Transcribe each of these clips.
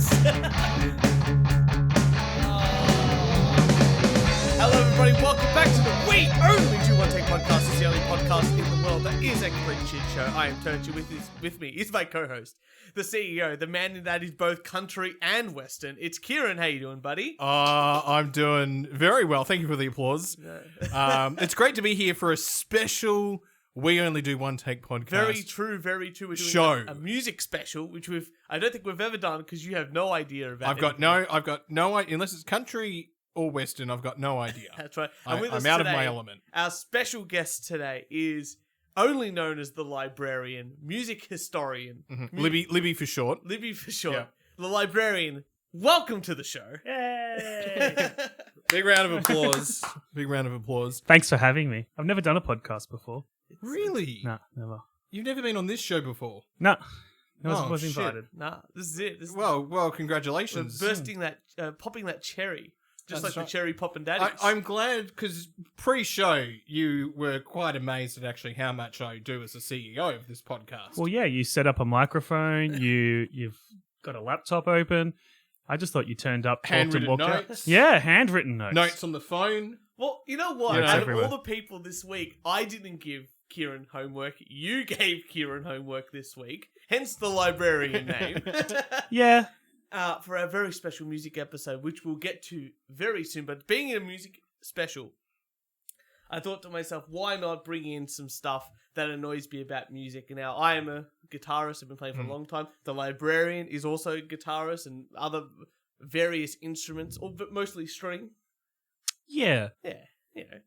this. Hello, everybody. Welcome back to the We Only Do One Take podcast. It's the only podcast in the world that is a complete shit show. I am Turch. With me is my co-host, the CEO, the man that is both country and western. It's Kieran. How you doing, buddy? I'm doing very well. Thank you for the applause. It's great to be here for a special We Only Do One Take podcast. Very true, very true. We're doing Show. a music special, which I don't think we've ever done because you have no idea about. I've got no idea unless it's country or western. I've got no idea. That's right. I'm with us out today, of my element. Our special guest today is only known as the Librarian, music historian, Libby for short. Libby for short. Yeah. The Librarian. Welcome to the show. Yay! Big round of applause. Big round of applause. Thanks for having me. I've never done a podcast before. Really? No, never. You've never been on this show before? No. Oh, was shit. invited. Nah, this is it. Well, congratulations. Bursting that, popping that cherry. Just That's like right. the cherry poppin' daddies. I'm glad because pre-show you were quite amazed at actually how much I do as the CEO of this podcast. Well, yeah, you set up a microphone. You've got a laptop open. I just thought you turned up, talked and Handwritten walked notes. out. Yeah, handwritten notes. Notes on the phone. Well, you know what? Yeah, it's Out of everywhere. all the people this week, I didn't give Kieran homework. You gave Kieran homework this week. Hence the Librarian name. Yeah. For our very special music episode, which we'll get to very soon. But being in a music special, I thought to myself, why not bring in some stuff that annoys me about music? And now, I am a guitarist. I've been playing for a long time. The Librarian is also a guitarist and other various instruments, but mostly string. Yeah. Yeah, you know,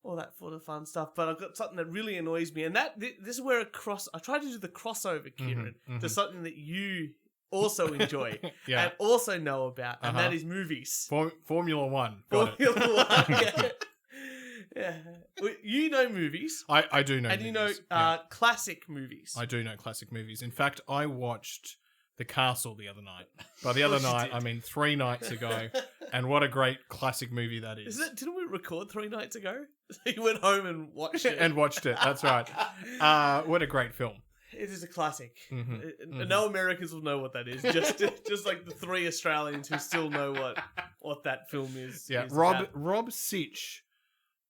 all that sort of fun stuff. But I've got something that really annoys me, and this is where I try to do the crossover, Kieran, to something that you also enjoy Yeah. and also know about, and that is movies. Formula One. Got it. Formula One, yeah. Yeah. Well, you know movies, I do know and movies. you know Yeah. classic movies. I do know classic movies. In fact, I watched The Castle the other night. By the other Of course you night, did. I mean 3 nights ago. And what a great classic movie that is. Didn't we record 3 nights ago? You went home and watched it. And watched it. That's right. What a great film. It is a classic. Mhm. No Americans will know what that is. Just like the 3 Australians who still know what that film is. Yeah, is Rob about. Sitch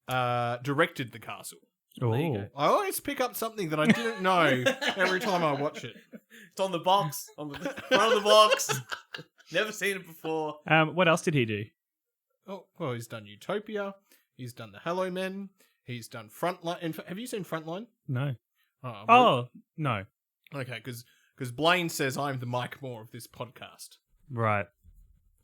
directed The Castle. Oh. There you go. I always pick up something that I didn't know every time I watch it. It's on the box, on the front of the box. Never seen it before. What else did he do? Oh, well, he's done Utopia. He's done The Hello Men. He's done Frontline. Have you seen Frontline? No. Oh, Oh, no. okay. Because Blaine says I'm the Mike Moore of this podcast, Right.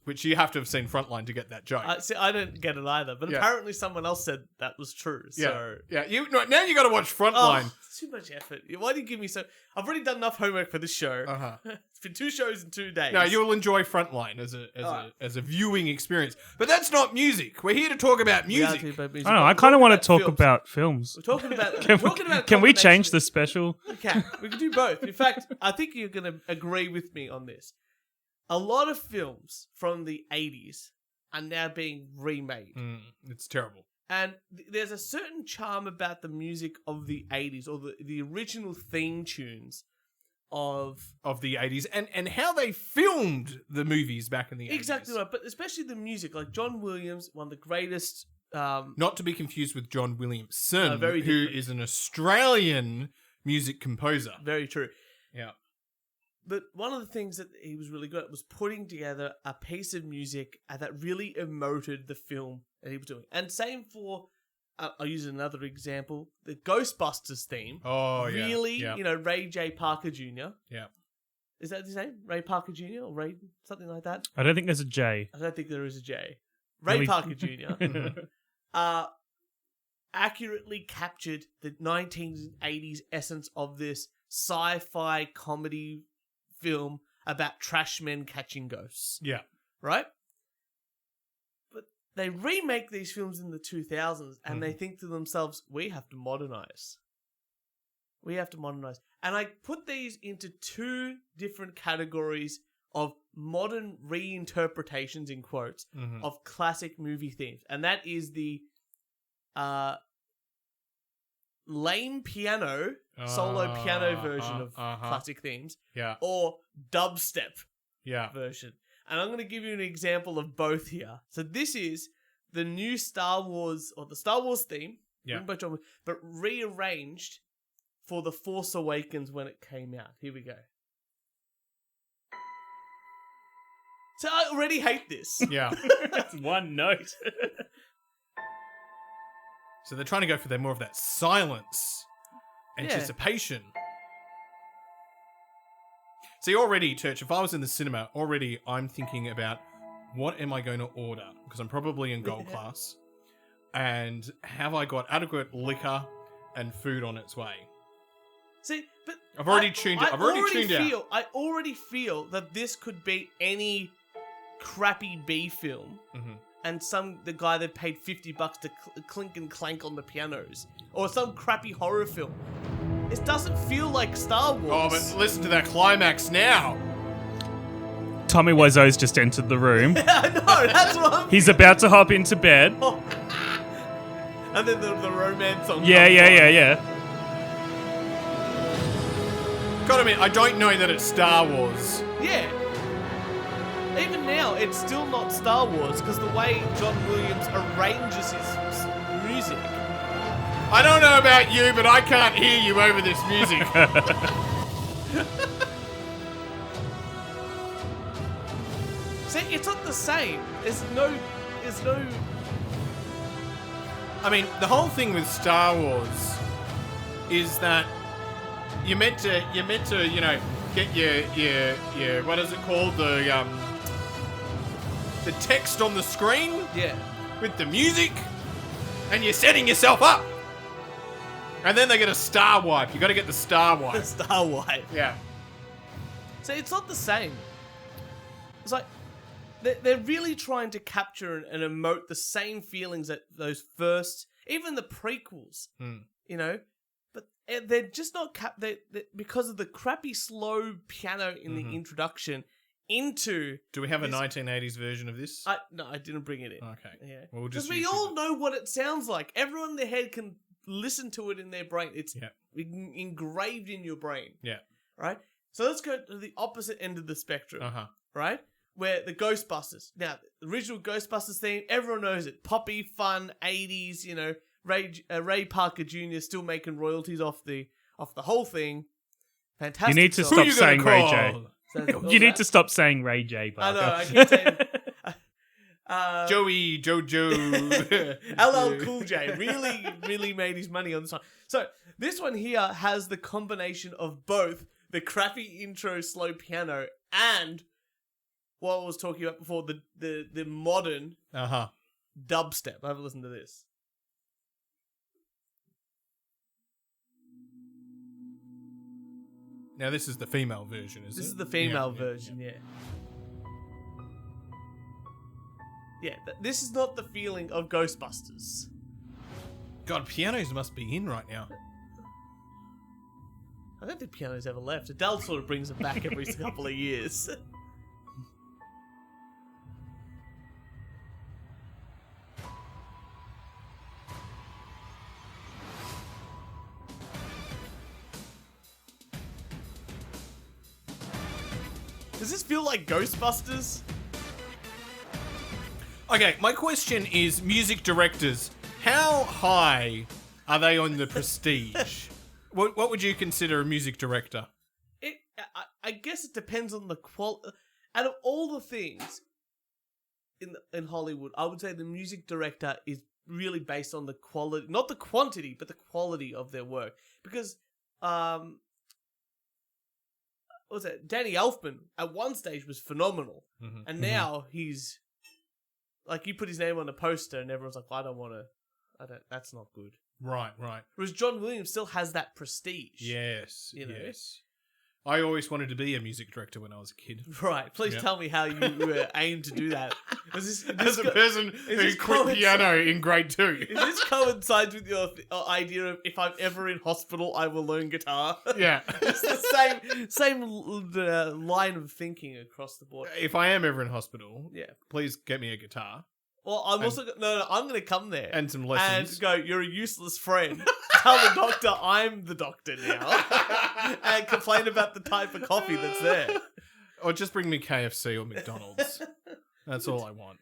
which you have to have seen Frontline to get that joke. I don't get it either, but Yeah. apparently someone else said that was true. So yeah. Now you got to watch Frontline. it's too much effort. Why do you give me so? I've already done enough homework for this show. Uh-huh. It's been 2 shows in 2 days. No, you'll enjoy Frontline as a viewing experience. But that's not music. We're here to talk about We are music. talking about music. I don't know. We're I kind of talking want to talk films. about films. We're talking about. Can we combination- change the special? We can. We can do both. In fact, I think you're going to agree with me on this. A lot of films from the 80s are now being remade. It's terrible. And there's a certain charm about the music of the 80s, or the original theme tunes of... Of the 80s and how they filmed the movies back in the 80s. Exactly right, but especially the music. Like John Williams, one of the greatest... Not to be confused with John Williamson, very who different. is an Australian music composer. very true. Yeah. But one of the things that he was really good at was putting together a piece of music that really emoted the film that he was doing. And same for, I'll use another example, the Ghostbusters theme. Oh, yeah. Really, Yeah. Ray J. Parker Jr. Yeah. Is that his name? Ray Parker Jr. or Ray, something like that? I don't think there's a J. I don't think there is a J. Ray Really? Parker Jr. Accurately captured the 1980s essence of this sci-fi comedy film about trash men catching ghosts, Yeah. right? But they remake these films in the 2000s and they think to themselves, we have to modernize. We have to modernize. And I put these into 2 different categories of modern reinterpretations, in quotes, of classic movie themes. And that is the lame piano, solo piano version of classic themes, Yeah. or dubstep Yeah. version. And I'm going to give you an example of both here. So this is the new Star Wars, or the Star Wars theme, written by John Williams, but rearranged for The Force Awakens when it came out. Here we go. So I already hate this. Yeah. It's one note. So they're trying to go for more of that silence, anticipation. See, already, Turch, if I was in the cinema, already I'm thinking about what am I going to order? Because I'm probably in gold class. And have I got adequate liquor and food on its way? See, but I've already tuned it. I've already tuned out. I already feel that this could be any crappy B film, and the guy that paid $50 to clink and clank on the pianos, or some crappy horror film. It doesn't feel like Star Wars. Oh, but listen to that climax now. Tommy Wiseau's just entered the room. I know, that's what I'm... He's about to hop into bed. Oh. And then the romance song. Yeah. Gotta admit, I don't know that it's Star Wars. Yeah. Even now, it's still not Star Wars because the way John Williams arranges his music. I don't know about you, but I can't hear you over this music. See, it's not the same. There's no... I mean, the whole thing with Star Wars is that you're meant to, you know, get your what is it called? The text on the screen. Yeah. With the music, and you're setting yourself up. And then they get a star wipe. You got to get the star wipe. The star wipe. Yeah. So it's not the same. It's like they're really trying to capture and emote the same feelings that those first, even the prequels, you know, but they're just not because of the crappy slow piano in the introduction into. Do we have a 1980s version of this? No, I didn't bring it in. Okay. Yeah. Well, because we all know what it sounds like. Everyone in their head can listen to it in their brain. It's engraved in your brain. Yeah. Right? So let's go to the opposite end of the spectrum. Right? Where the Ghostbusters. Now, the original Ghostbusters theme, everyone knows it. Poppy, fun, 80s, you know, Ray Parker Jr. still making royalties off the whole thing. Fantastic. You need to song. stop saying Ray J. So, You need to stop saying Ray J. Parker. I know, I keep saying... Joey, Jojo. LL Cool J really made his money on this one. So this one here has the combination of both the crappy intro slow piano and what I was talking about before, the modern dubstep. I haven't listened to this. Now this is the female version, is it? This is the female version, yeah. Yeah, this is not the feeling of Ghostbusters. God, pianos must be in right now. I don't think pianos ever left. Adele sort of brings them back every couple of years. Does this feel like Ghostbusters? Okay, my question is, music directors, how high are they on the prestige? What would you consider a music director? I guess it depends on the quality. Out of all the things in Hollywood, I would say the music director is really based on the quality, not the quantity, but the quality of their work. Because, what was it? Danny Elfman at one stage was phenomenal, and now he's like, you put his name on a poster, and everyone's like, well, that's not good. Right. Whereas John Williams still has that prestige. Yes, you know? yes. I always wanted to be a music director when I was a kid. Right. Please tell me how you aimed to do that. As a person who quit piano in grade 2. Is this coincides with your idea of if I'm ever in hospital, I will learn guitar? Yeah. It's the same line of thinking across the board. If I am ever in hospital, please get me a guitar. Well, I'm I'm going to come there. And some lessons. And go, you're a useless friend. Tell the doctor I'm the doctor now. And complain about the type of coffee that's there. Or just bring me KFC or McDonald's. That's all I want.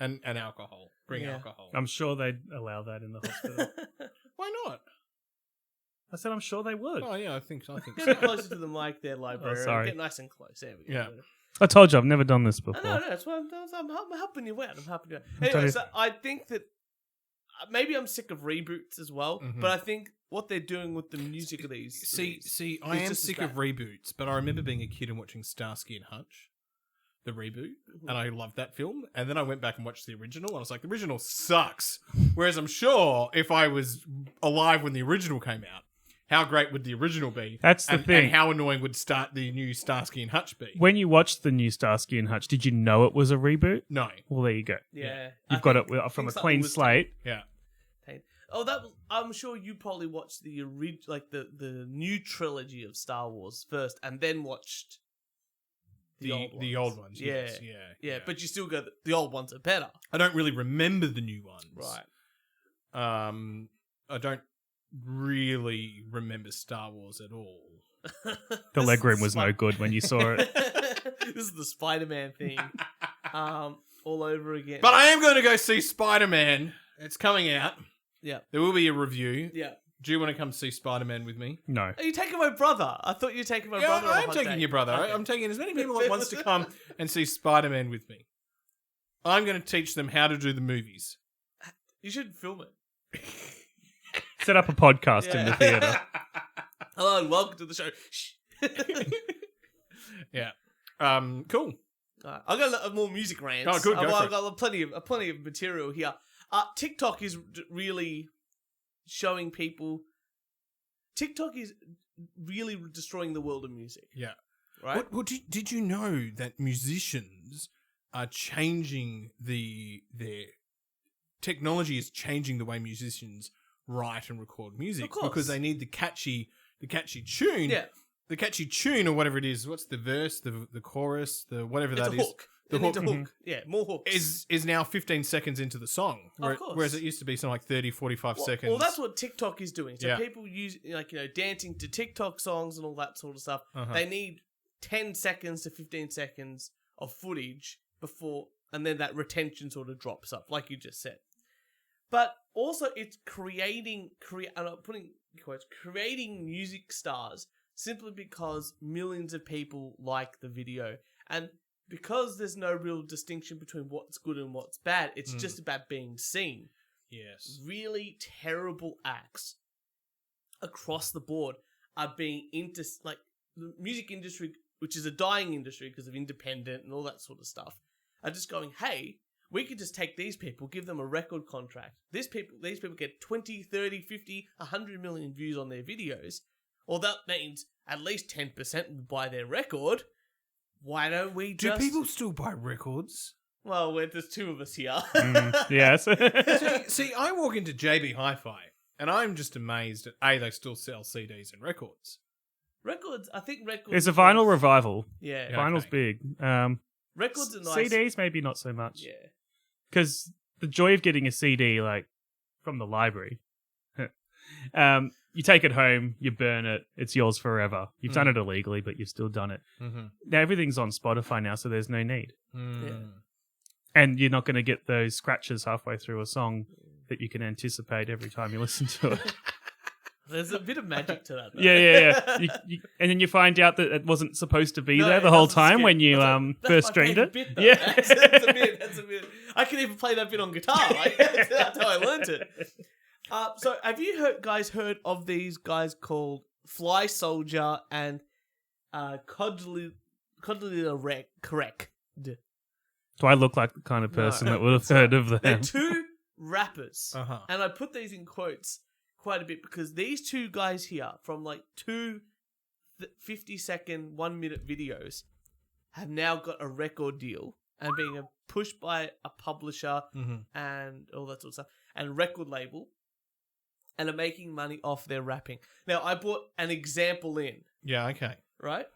And alcohol. Bring alcohol. I'm sure they'd allow that in the hospital. Why not? I said I'm sure they would. Oh yeah, I think so. Get closer to the mic there, Librarian. Oh, sorry. Get nice and close. There we go. Yeah. I told you I've never done this before. No, that's why I'm helping you out. I'm helping you out. Anyway, so I think that maybe I'm sick of reboots as well, but I think what they're doing with the music of these... See, I am sick of reboots, but I remember being a kid and watching Starsky and Hutch, the reboot, and I loved that film, and then I went back and watched the original, and I was like, the original sucks. Whereas I'm sure if I was alive when the original came out, how great would the original be? That's the thing. And how annoying would the new Starsky and Hutch be? When you watched the new Starsky and Hutch, did you know it was a reboot? No. Well, there you go. Yeah. You've got it from a clean slate. Yeah. Oh, I'm sure you probably watched the the new trilogy of Star Wars first, and then watched the old ones. Yes, yeah. But you still go, the old ones are better. I don't really remember the new ones. Right. I don't really remember Star Wars at all. The legroom was no good when you saw it. This is the Spider-Man thing. All over again. But I am going to go see Spider-Man. It's coming out. Yeah. There will be a review. Yeah. Do you want to come see Spider-Man with me? No. Are you taking my brother? I thought you were taking my brother. I am taking your brother. Okay. I'm taking as many people that wants to come and see Spider-Man with me. I'm going to teach them how to do the movies. You should film it. Set up a podcast in the theatre. Hello and welcome to the show. Shh. Yeah. Cool. I've got more music rants. Oh, good. I've got plenty of material here. TikTok is really showing people. TikTok is really destroying the world of music. Yeah. Right. Well, did you know that musicians are changing their technology is changing the way musicians write and record music because they need the catchy tune. Yeah. The catchy tune or whatever it is. What's the verse, the chorus, the whatever It's that a is. hook. The hook. Yeah, more hooks. Is now 15 seconds into the song. Of course. Whereas it used to be something like 30, 45 seconds. Well, that's what TikTok is doing. So Yeah. people use, dancing to TikTok songs and all that sort of stuff. Uh-huh. They need 10 seconds to 15 seconds of footage before, and then that retention sort of drops up, like you just said. But also, it's creating music stars simply because millions of people like the video. And because there's no real distinction between what's good and what's bad, it's just about being seen. Yes. Really terrible acts across the board are being into, like, the music industry, which is a dying industry because of independent and all that sort of stuff, are just going, hey, we could just take these people, give them a record contract. These people get 20, 30, 50, 100 million views on their videos. Or that means at least 10% will buy their record. Why don't we just... Do people still buy records? Well, there's two of us here. Yes. See, I walk into JB Hi-Fi and I'm just amazed at A, they still sell CDs and records. I think records... It's a vinyl revival. Yeah. Vinyl's big. Records are nice. CDs, maybe not so much. Yeah. Because the joy of getting a CD, like, from the library... you take it home, you burn it, it's yours forever. You've done it illegally, but you've still done it. Mm-hmm. Now everything's on Spotify now, so there's no need. Yeah. And you're not going to get those scratches halfway through a song that you can anticipate every time you listen to it. There's a bit of magic to that, though. Yeah. And then you find out that it wasn't supposed to be there the whole time when you first streamed it. Bit, yeah, that's a bit. I can even play that bit on guitar. That's how I learned it. So have you guys heard of these guys called Fly Soldier and Correct? Do I look like the kind of person that would have heard of them? They're two rappers. Uh-huh. And I put these in quotes quite a bit because these two guys here from like two 50-second, 1-minute videos have now got a record deal and being pushed by a publisher and all that sort of stuff and record label. And are making money off their rapping. Now, I brought an example in. Yeah, okay. Right?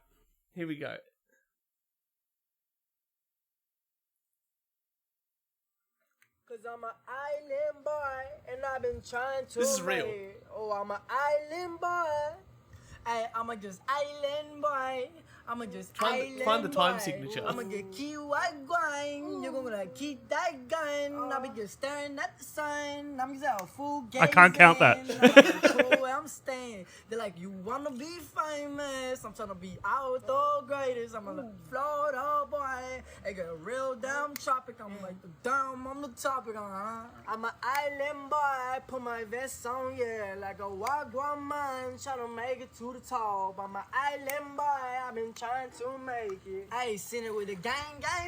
Here we go. Cause I'm an island boy, and I've been trying to... This is real. Oh, I'm an island boy. I'm a just island boy. I'ma just Find the island time boy. signature. I'ma get keep white grind. You're gonna keep that gun. I'll be just staring at the sun. I'm just out full game. I can't count that. Cool where I'm staying. They're like, you wanna be famous? I'm trying to be out the greatest. I'm a Florida boy. I get a real damn tropic. I'm like the damn on the topic. I'm an island boy. Put my vest on, yeah, like a wagwan man. Try to make it to the top. I'm an island boy. I've been trying to make it. I ain't seen it with a gang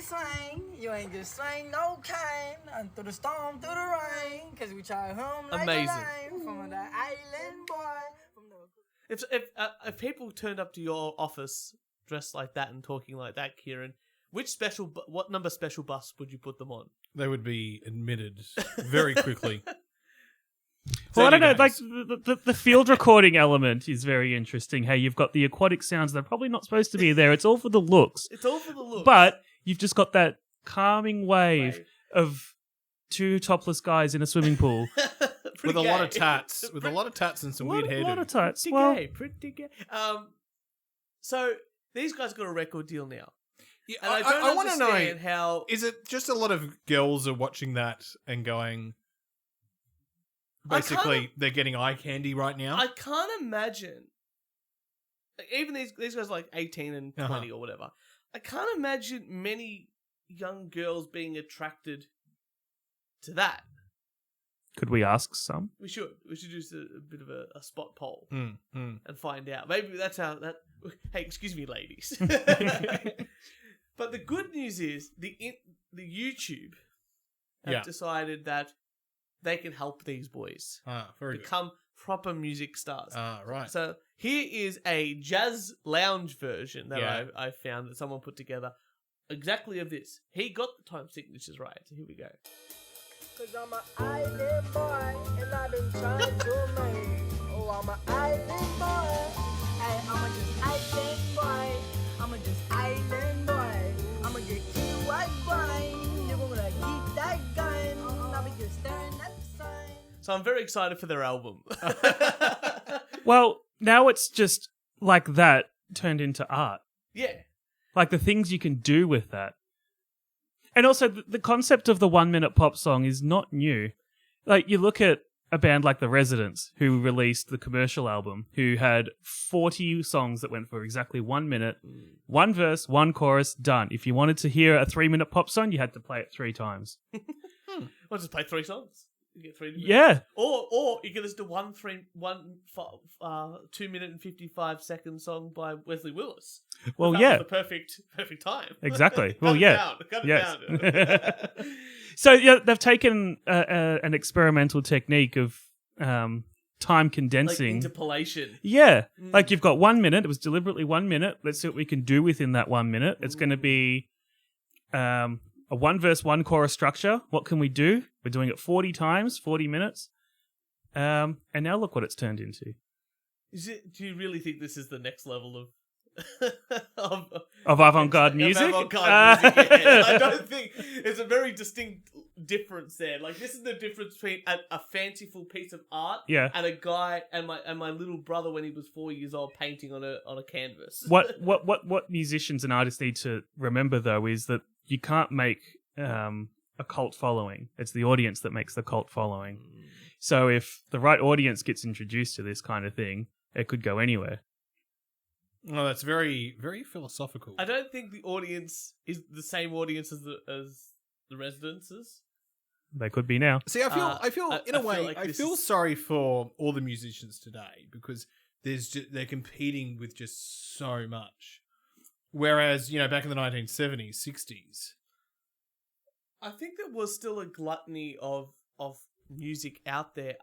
slang. You ain't just slang no kind. And through the storm, through the rain. Cause we try home like Amazing. a line. From the island boy. From the... If people turned up to your office dressed like that and talking like that, Kieran, what number special bus would you put them on? They would be admitted very quickly. Well, I don't know. 30 Like days. the field recording element is very interesting. Hey, you've got the aquatic sounds that are probably not supposed to be there. It's all for the looks. It's all for the look. But you've just got that calming wave of two topless guys in a swimming pool. With a lot of tats. With a lot of tats and some weird A lot hairdo. of tights. Pretty Well, gay, pretty gay. So these guys got a record deal now. Yeah, And I don't want to know, understand how... is it just a lot of girls are watching that and going, basically, they're getting eye candy right now? I can't imagine... like, even these guys are like 18 and 20 or whatever. I can't imagine many young girls being attracted to that. could we ask some? We should do a bit of a spot poll Mm. and find out. Maybe that's how that... Hey, excuse me, ladies. But the good news is the YouTube have decided that they can help these boys Very become proper music stars. good. Right. So here is a jazz lounge version that Yeah. I found that someone put together exactly of this. He got the time signatures right. So here we go. Cause I'm an island boy, and I've been trying to make. Oh, I'm an island boy. Hey, I'm a just island boy. I'm a just island boy. I'm a get cute white grind. You're gonna keep that gun. I'll be just staring at the sun. So I'm very excited for their album. Well, now it's just like that turned into art. Yeah. Like the things you can do with that. And also, the concept of the 1 minute pop song is not new. Like, you look at a band like The Residents, who released the commercial album, who had 40 songs that went for exactly 1 minute, one verse, one chorus, done. If you wanted to hear a 3 minute pop song, you had to play it 3 times. I'll just play 3 songs. You get 3 minutes. Yeah. Or you can listen to one 2 minute and 55 second song by Wesley Willis. Well, That yeah. was the perfect time. Exactly. Well, yeah. Cut it Yes. down. So, yeah, they've taken an experimental technique of time Like condensing. interpolation. Yeah. Like you've got 1 minute. It was deliberately 1 minute. Let's see what we can do within that 1 minute. It's going to be a 1 verse, 1 chorus structure. What can we do? We're doing it 40 times, 40 minutes. And now look what it's turned into. Do you really think this is the next level of Of avant-garde music? Avant-garde music, yeah. I don't think it's a very distinct difference there. Like, this is the difference between a fanciful piece of art and a guy and my little brother when he was 4 years old painting on a canvas. What musicians and artists need to remember, though, is that you can't make a cult following. It's the audience that makes the cult following. So if the right audience gets introduced to this kind of thing, it could go anywhere. Oh, that's very, very philosophical. I don't think the audience is the same audience as the residences. They could be now. See, I feel in a way, like I this feel is- sorry for all the musicians today because they're competing with just so much. Whereas, back in the 1970s, 60s. I think there was still a gluttony of music out there.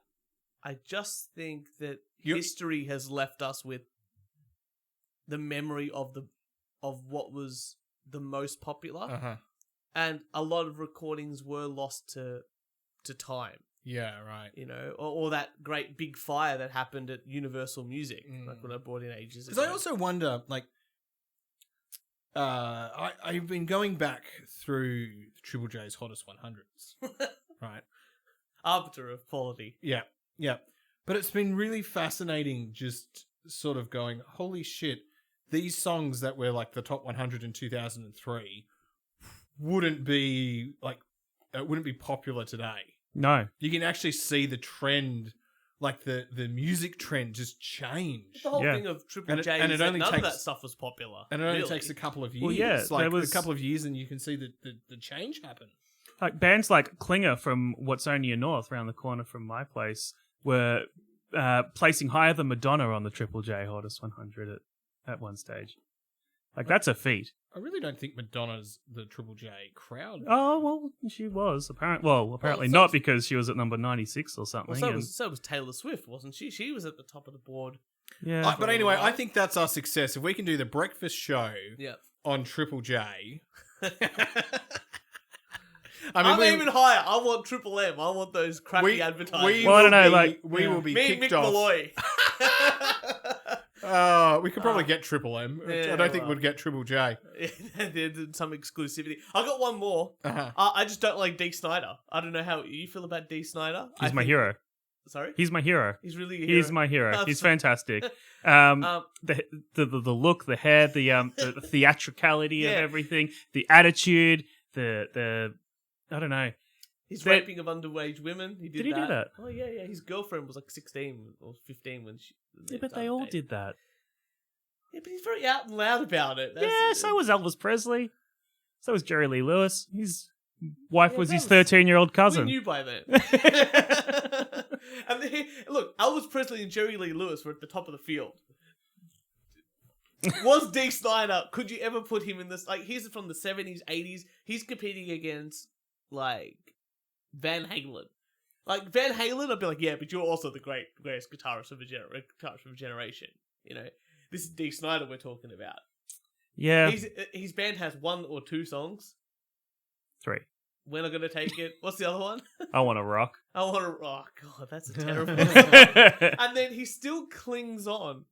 I just think that history has left us with the memory of what was the most popular, and a lot of recordings were lost to time. Yeah, right. Or that great big fire that happened at Universal Music, like when I brought in ages ago. Because I also wonder, like, I've been going back through Triple J's Hottest 100s, right? Arbiter of quality. Yeah. But it's been really fascinating just sort of going, holy shit, these songs that were like the top 100 in 2003 wouldn't be popular today. No. You can actually see the trend, like the music trend just change. The whole Yeah. thing of Triple And J it is that only none of takes- that stuff was popular. And it only really. takes a couple of years. Well, yeah, like there was- a couple of years, and you can see the change happen. Like bands like Klinger from Watsonia North, around the corner from my place, were placing higher than Madonna on the Triple J Hottest 100 at one stage. Like, that's a feat. I really don't think Madonna's the Triple J crowd. Oh, well, she was. Apparently so not, was- because she was at number 96 or something. Well, and- so was Taylor Swift, wasn't she? She was at the top of the board. yeah. But anyway, I think that's our success. If we can do the breakfast show Yeah. on Triple J. I'm aiming higher. I want Triple M. I want those crappy advertisements. Well, I don't know, we will be Me and kicked Mick off. Malloy. We could probably get Triple M. Yeah, I don't think well. we'd get Triple J. There's some exclusivity. I got one more. Uh-huh. I just don't like Dee Snider. I don't know how you feel about Dee Snider. He's my hero. Sorry? He's my hero. He's really a hero. He's my hero. He's fantastic. Um, The look, the hair, the theatricality Yeah. of everything, the attitude, the I don't know. He's That- raping of underage women. He Did he do that? Oh yeah, yeah. His girlfriend was like 16 or 15 when she. Yeah, but they all did that. Yeah, but he's very out and loud about it. That's- Yeah, so was Elvis Presley. So was Jerry Lee Lewis. His wife Yeah, was that his was- 13-year-old We cousin. knew by then. And look, Elvis Presley and Jerry Lee Lewis were at the top of the field. Was Dee Snider? Could you ever put him in this? Like, he's from the 70s, 80s. He's competing against like Van Halen. Like Van Halen, I'd be like, yeah, but you're also the greatest guitarist of a generation. You know, this is Dee Snider we're talking about. Yeah, His band has 1 or 2 songs. 3. We're not gonna take it. What's the other one? I want to rock. I want to. Oh god, that's a terrible song. And then he still clings on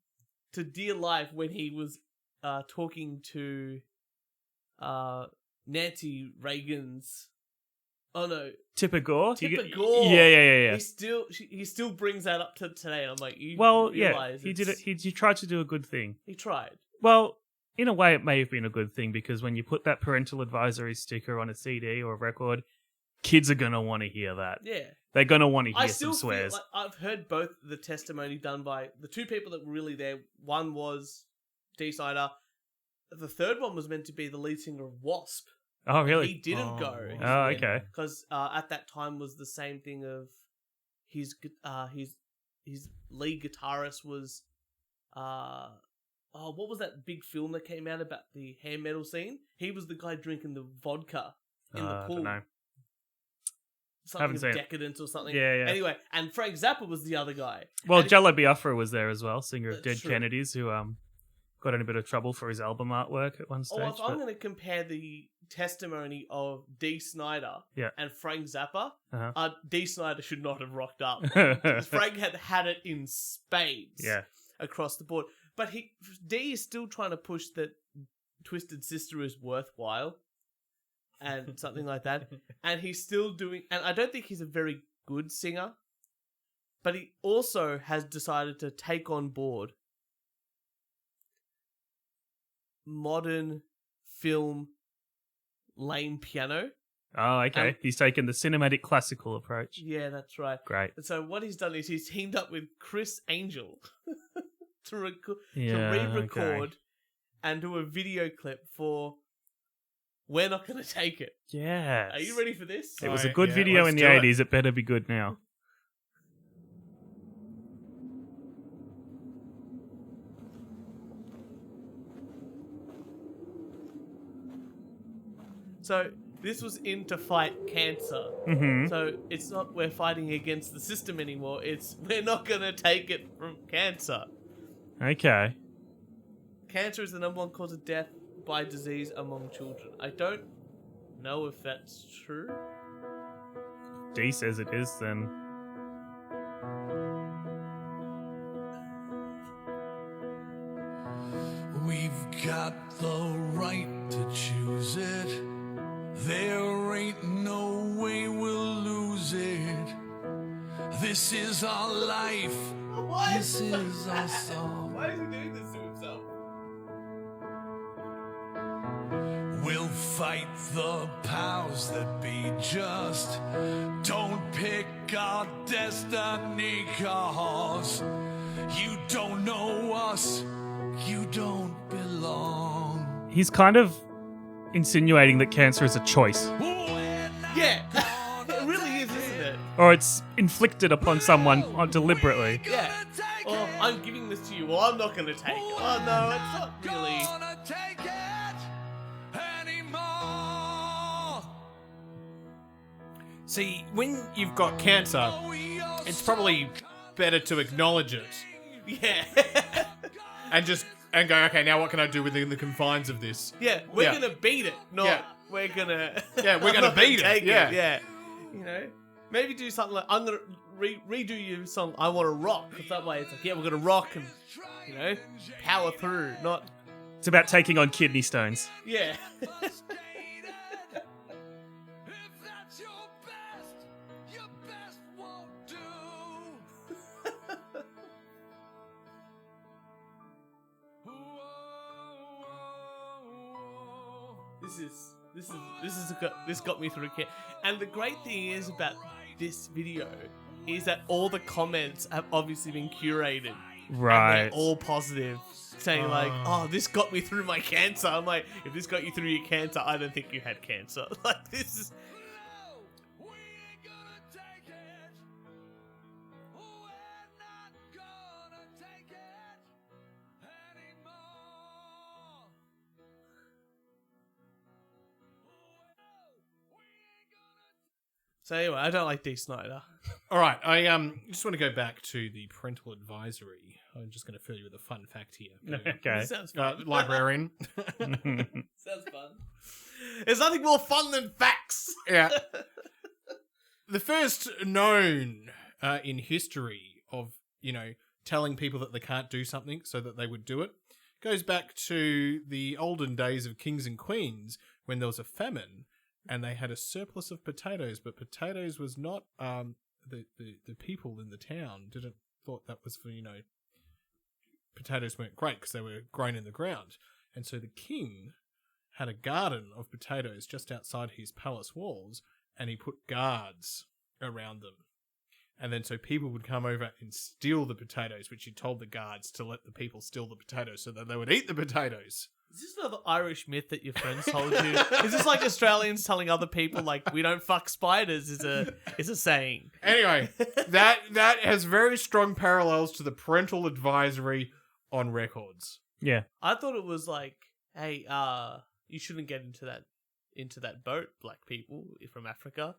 to dear life when he was talking to Nancy Reagan's. Oh no, Tipper Gore. Tipper Gore. Yeah. He still brings that up to today. I'm like, you Well, yeah, realize he did it. He tried to do a good thing. He tried. Well, in a way, it may have been a good thing, because when you put that parental advisory sticker on a CD or a record, kids are gonna want to hear that. Yeah. They're gonna want to I hear still some swears. feel like I've heard both the testimony done by the 2 people that were really there. One was Dee Snider. The third one was meant to be the lead singer of Wasp. Oh, really? He didn't go. Oh, okay. Because at that time was the same thing of his lead guitarist was what was that big film that came out about the hair metal scene? He was the guy drinking the vodka in the I pool. don't know. Something Haven't of seen it. Decadence or something. Yeah. Anyway, and Frank Zappa was the other guy. Well, And Jello Biafra was there as well, singer of That's Dead true. Kennedys, who got in a bit of trouble for his album artwork at one stage. if I'm going to compare the testimony of Dee Snider Yeah. and Frank Zappa, Uh-huh. Dee Snider should not have rocked up. Because Frank had it in spades Yeah. across the board. But Dee is still trying to push that Twisted Sister is worthwhile and something like that. And he's still doing... And I don't think he's a very good singer, but he also has decided to take on board modern film lame piano. Oh, okay. He's taken the cinematic classical approach. Yeah, that's right. Great. And so what he's done is he's teamed up with Chris Angel to Yeah, re-record okay. and do a video clip for We're Not Gonna Take It. Yeah. Are you ready for this? It was a Alright, good yeah, video let's in the do it. 80s. It better be good now. So this was in to fight cancer. Mm-hmm. So it's not we're fighting against the system anymore. It's we're not gonna take it from cancer. Okay. Cancer is the number 1 cause of death by disease among children. I don't know if that's true. D says it is, then. We've got the right to choose it. There ain't no way we'll lose it. This is our life. Why This is our song. Why is he doing this to himself? fight the powers that be. Just don't pick our destiny, 'cause you don't know us, you don't belong. He's kind of insinuating that cancer is a choice, Yeah. It really is, isn't it? or it's inflicted upon someone deliberately. Yeah. Oh, I'm giving this to you. Well, I'm not going to take it. Oh, no, it's not really. Gonna take it anymore. See, when you've got cancer, it's probably better to acknowledge it Yeah. and go, okay, now what can I do within the confines of this? Yeah, we're Yeah. going to beat it. Not Yeah. we're going to... Yeah, we're gonna beat it. Take Yeah. Yeah. You know? Maybe do something like, I'm going to redo your song, I Want to Rock. Because that way it's like, yeah, we're going to rock and, you know, power through. Not... It's about taking on kidney stones. Yeah. If that's your best won't do. This got me through it. And the great thing is about this video is that all the comments have obviously been curated. And Right. they're all positive. Saying like, oh, this got me through my cancer. I'm like, if this got you through your cancer, I don't think you had cancer. Like, this is... We ain't gonna take it. We're not gonna take it anymore. So anyway, I don't like Dee Snider. All right, I just want to go back to the parental advisory. I'm just going to fill you with a fun fact here. Okay. Sounds fun. Librarian. Sounds fun. There's nothing more fun than facts. Yeah. The first known in history of, telling people that they can't do something so that they would do it goes back to the olden days of kings and queens when there was a famine and they had a surplus of potatoes, but potatoes was not the people in the town didn't thought that was for, potatoes weren't great because they were grown in the ground. And so the king had a garden of potatoes just outside his palace walls, and he put guards around them. And then so people would come over and steal the potatoes, which he told the guards to let the people steal the potatoes so that they would eat the potatoes. Is this another Irish myth that your friends told you? Is this like Australians telling other people like we don't fuck spiders is a saying? Anyway, that has very strong parallels to the parental advisory on records. Yeah. I thought it was like, hey, you shouldn't get into that boat, black people from Africa.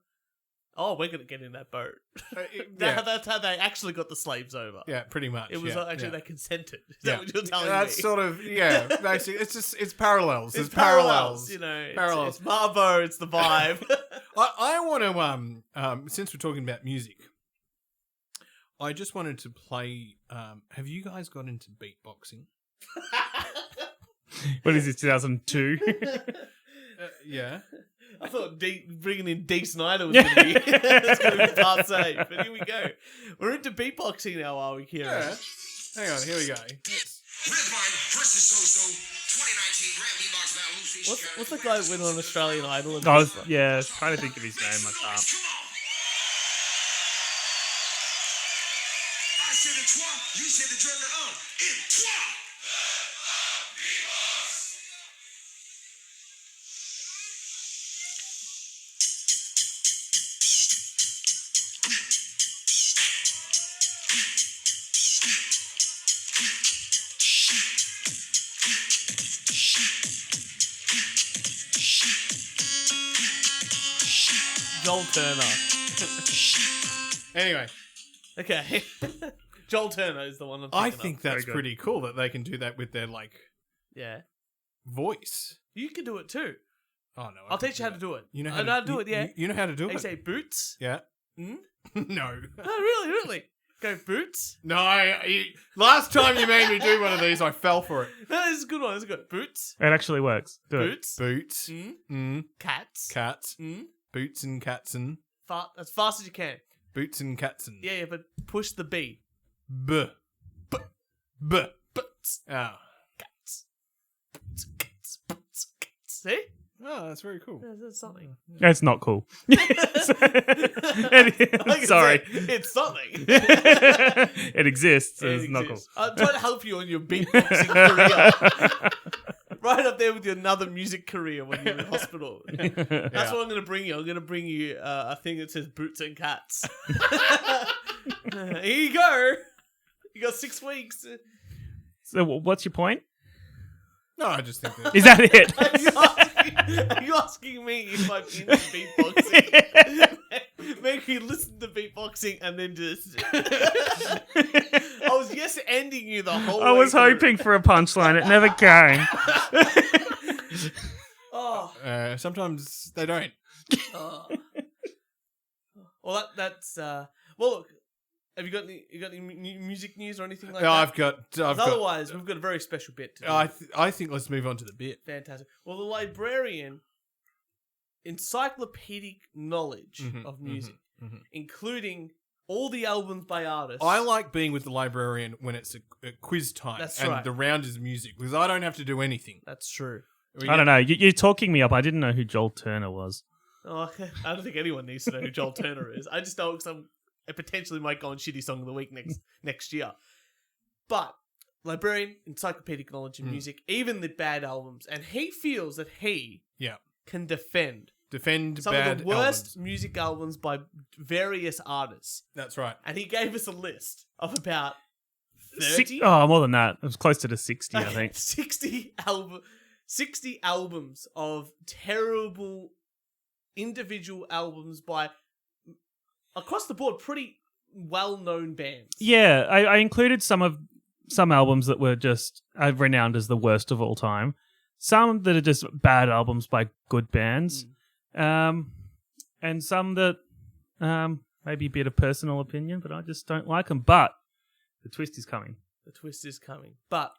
Oh, we're gonna get in that boat. Yeah. That's how they actually got the slaves over. Yeah, pretty much. It was yeah, they consented. Is yeah. that what you're telling That's me? sort of, basically, it's parallels. It's parallels. It's Marvo, it's the vibe. I want to, since we're talking about music, I just wanted to play, have you guys got into beatboxing? What is this, 2002? Yeah. I thought bringing in Dee Snider was going to be passe, but here we go. We're into beatboxing now, are we, Kieran? Yeah. Hang on, here we go. Redline versus So-So 2019 Grand Beatbox Battle. What's the guy that went on Australian Idol? And Yeah, trying to think of his name. I can't. Come on. I said the trois, you said the drill in trois. Joel Turner. Anyway, Okay. Joel Turner is the one I thinking think of. that's Very good. pretty cool that they can do that with their, Yeah. voice. You can do it too. Oh, no. I'll teach you how to do it. You know I how know how to do it, yeah. You know how to do They it? say boots. Yeah. Hmm? No. Oh, really? Go boots? No, last time you made me do one of these, I fell for it. No, this is a good one. This is good. Boots. It actually works. Do it. Boots. Boots. Mm. Cats. Cats. Mm. Boots and catsin. As fast as you can. Boots and catsin. Yeah, but push the B. B. B. B. Boots. Oh. Cats. Boots, cats. Boots, cats. See? Oh, that's very cool. That's something. It's not cool. Sorry. It's something. It exists. It's not cool. I'm trying to help you on your beatboxing career. Right up there with your another music career when you're in hospital. That's what I'm going to bring you. I'm going to bring you a thing that says Boots and Cats. Here you go. You got 6 weeks. So what's your point? No, I just think that. Is that it? Are you asking me if I'm into beatboxing? Make me listen to beatboxing and then just... I was ending you the whole way. I was hoping for a punchline. It never came. Sometimes they don't. Well, that's... well, look. Have you got any music news or anything like that? I've got. Otherwise, we've got a very special bit today. I think let's move on to the bit. Fantastic. Well, the Librarian, encyclopedic knowledge of music, including all the albums by artists. I like being with the Librarian when it's a quiz time. That's and right. the round is music because I don't have to do anything. That's true. I don't know. You're talking me up. I didn't know who Joel Turner was. Oh, I don't think anyone needs to know who Joel Turner is. I just know because it potentially might go on Shitty Song of the Week next year. But Librarian, encyclopedic knowledge of music, even the bad albums, and he feels that he can defend some bad of the worst albums. music albums by various artists. That's right. And he gave us a list of about 30? More than that. It was closer to 60, I think. 60 albums of terrible individual albums by across the board pretty well-known bands. Yeah, I included some albums that were just renowned as the worst of all time. Some that are just bad albums by good bands. And some that maybe a bit of personal opinion, but I just don't like them. But the twist is coming. The twist is coming. But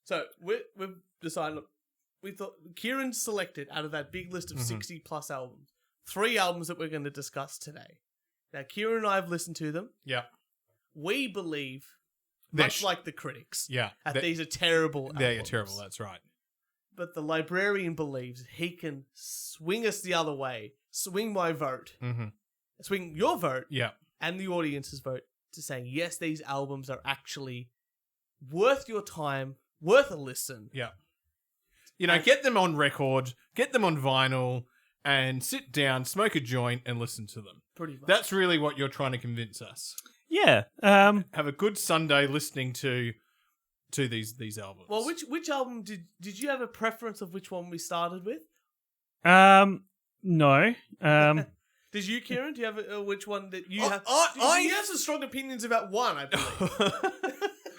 so we've decided, look, we thought Kieran selected out of that big list of 60 plus albums, 3 albums that we're going to discuss today. Now, Kieran and I have listened to them. Yeah. We believe, much like the critics, that these are terrible albums. They're terrible, that's right. But the Librarian believes he can swing us the other way, swing my vote, swing your vote, and the audience's vote to saying, yes, these albums are actually worth your time, worth a listen. Yeah. Get them on record, get them on vinyl, and sit down, smoke a joint, and listen to them. Pretty much. That's really what you're trying to convince us. Yeah. Have a good Sunday listening to these albums. Well, which album did you have a preference of which one we started with? No. Did you, Kieran? Do you have which one that you have? You have some strong opinions about one, I believe.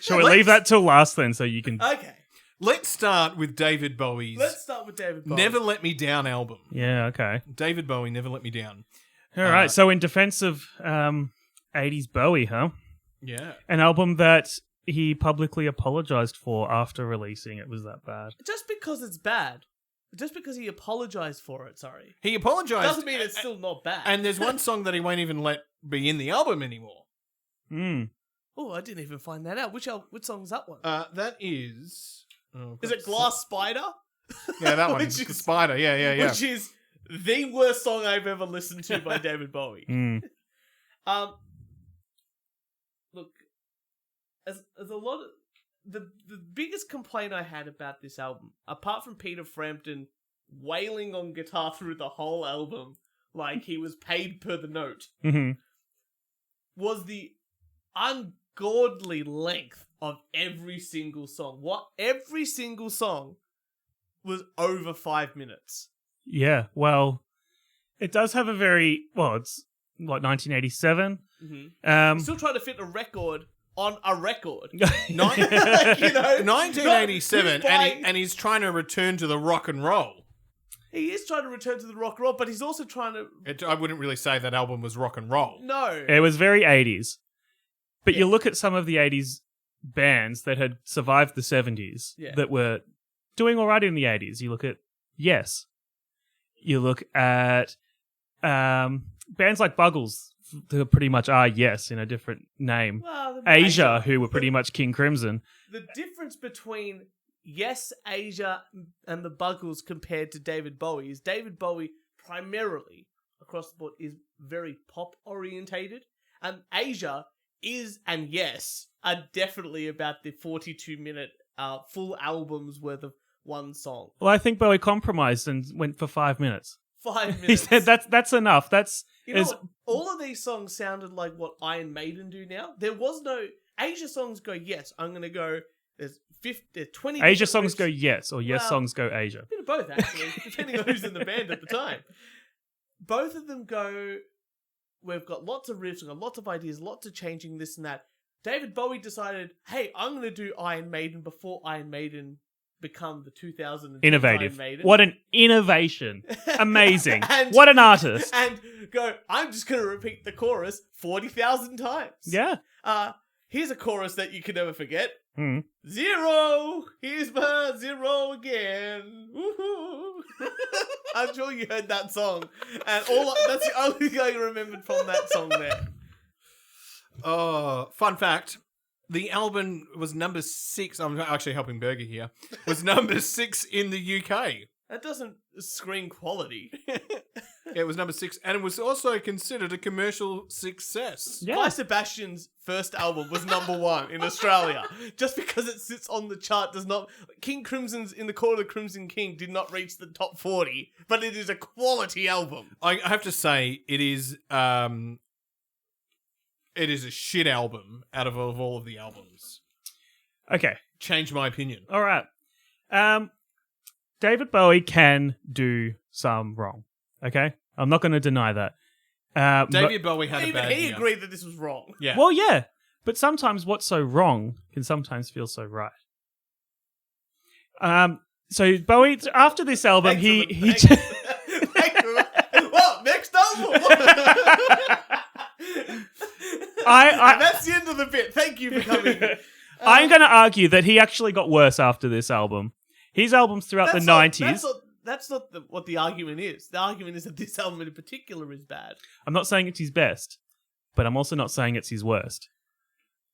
Shall we leave that till last then, so you can? Okay. Let's start with David Bowie's. Never Let Me Down album. Yeah. Okay. David Bowie, Never Let Me Down. All right. So in defense of 80s Bowie, huh? Yeah. An album that he publicly apologized for after releasing it was that bad. Just because it's bad. Just because he apologized for it, sorry. He apologized. Doesn't mean it's still not bad. And there's one song that he won't even let be in the album anymore. Oh, I didn't even find that out. Which song is that one? That is... is it Glass Spider? Yeah, that one. Which is, Spider, yeah. Which is the worst song I've ever listened to by David Bowie. Look, as a lot of... The biggest complaint I had about this album, apart from Peter Frampton wailing on guitar through the whole album like he was paid per the note, was the ungodly length of every single song. Every single song was over 5 minutes. Yeah, well, it does have a very... Well, it's, 1987? Still trying to fit a record on a record. 1987, and he's trying to return to the rock and roll. He is trying to return to the rock and roll, but he's also trying to... I wouldn't really say that album was rock and roll. No. It was very 80s. But you look at some of the 80s bands that had survived the 70s that were doing all right in the 80s. You look at Yes. You look at bands like Buggles, who pretty much are Yes in a different name. Well, Asia, who were pretty much King Crimson. The difference between Yes, Asia and the Buggles compared to David Bowie is David Bowie primarily across the board is very pop orientated, and Asia is and yes are definitely about the 42-minute full albums worth of one song. Well, I think Bowie compromised and went for 5 minutes. 5 minutes. He said that's enough. That's You know what? All of these songs sounded like what Iron Maiden do now. There was no Asia songs go yes. I'm gonna go. There's 20. Asia different songs riffs. go yes, or yes Well, songs go Asia. A bit of both actually, depending on who's in the band at the time. Both of them go. We've got lots of riffs, we've got lots of ideas, lots of changing this and that. David Bowie decided, hey, I'm gonna do Iron Maiden before Iron Maiden become the 2000 Innovative. Iron Maiden. What an innovation. Amazing. And- What an artist. And go, I'm just going to repeat the chorus 40,000 times. Yeah. Here's a chorus that you can never forget. Mm. 0, here's my 0 again. Woohoo. I'm sure you heard that song. And that's the only thing I remembered from that song there. Fun fact. The album was number 6. I'm actually helping Berger here. Was number 6 in the UK. That doesn't scream quality. It was number 6, and it was also considered a commercial success. Yeah. Guy Sebastian's first album was number 1 in Australia. Just because it sits on the chart does not... King Crimson's In the Court of Crimson King did not reach the top 40, but it is a quality album. I have to say, it is a shit album out of all of the albums. Okay. Changed my opinion. All right. David Bowie can do some wrong. Okay? I'm not going to deny that. David Bowie had a Even bad he year. agreed that this was wrong. Yeah. Well, yeah. But sometimes what's so wrong can sometimes feel so right. So Bowie, after this album, Excellent. Thank you. Well, next album. And that's the end of the bit. Thank you for coming. I'm going to argue that he actually got worse after this album. His albums throughout the 90s... That's not what the argument is. The argument is that this album in particular is bad. I'm not saying it's his best, but I'm also not saying it's his worst.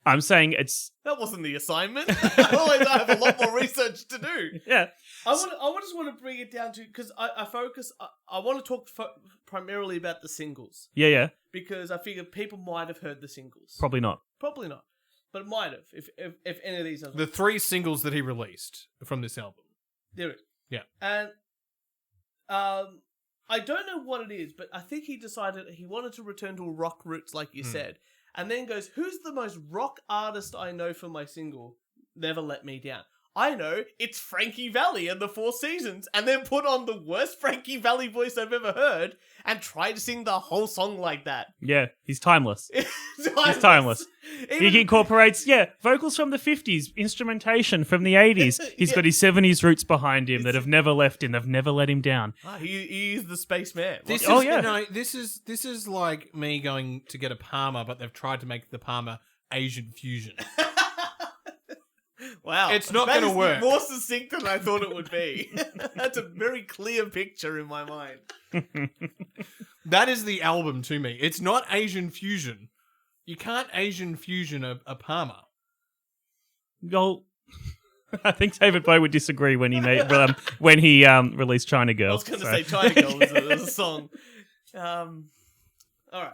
I'm saying it's... That wasn't the assignment. I have a lot more research to do. Yeah. I just want to bring it down to... Because I focus... I want to talk primarily about the singles. Yeah. Because I figure people might have heard the singles. Probably not. Probably not. But it might have, if any of these... The 3 singles that he released from this album. There is. Yeah. And... I don't know what it is, but I think he decided he wanted to return to rock roots, like you said, and then goes, who's the most rock artist I know for my single? Never Let Me Down. I know, it's Frankie Valli and the Four Seasons, and then put on the worst Frankie Valli voice I've ever heard and try to sing the whole song like that. Yeah, he's timeless. He's timeless. Even, He incorporates, vocals from the 50s, instrumentation from the 80s. He's got his 70s roots behind him that have never left him. They've never let him down. he is the spaceman. This is like me going to get a Parma, but they've tried to make the Parma Asian fusion. Wow. It's not going to work. More succinct than I thought it would be. That's a very clear picture in my mind. That is the album to me. It's not Asian fusion. You can't Asian fusion a Parma. Well, I think David Bowie would disagree when he released China Girl. I was going to say China Girl was a song. All right.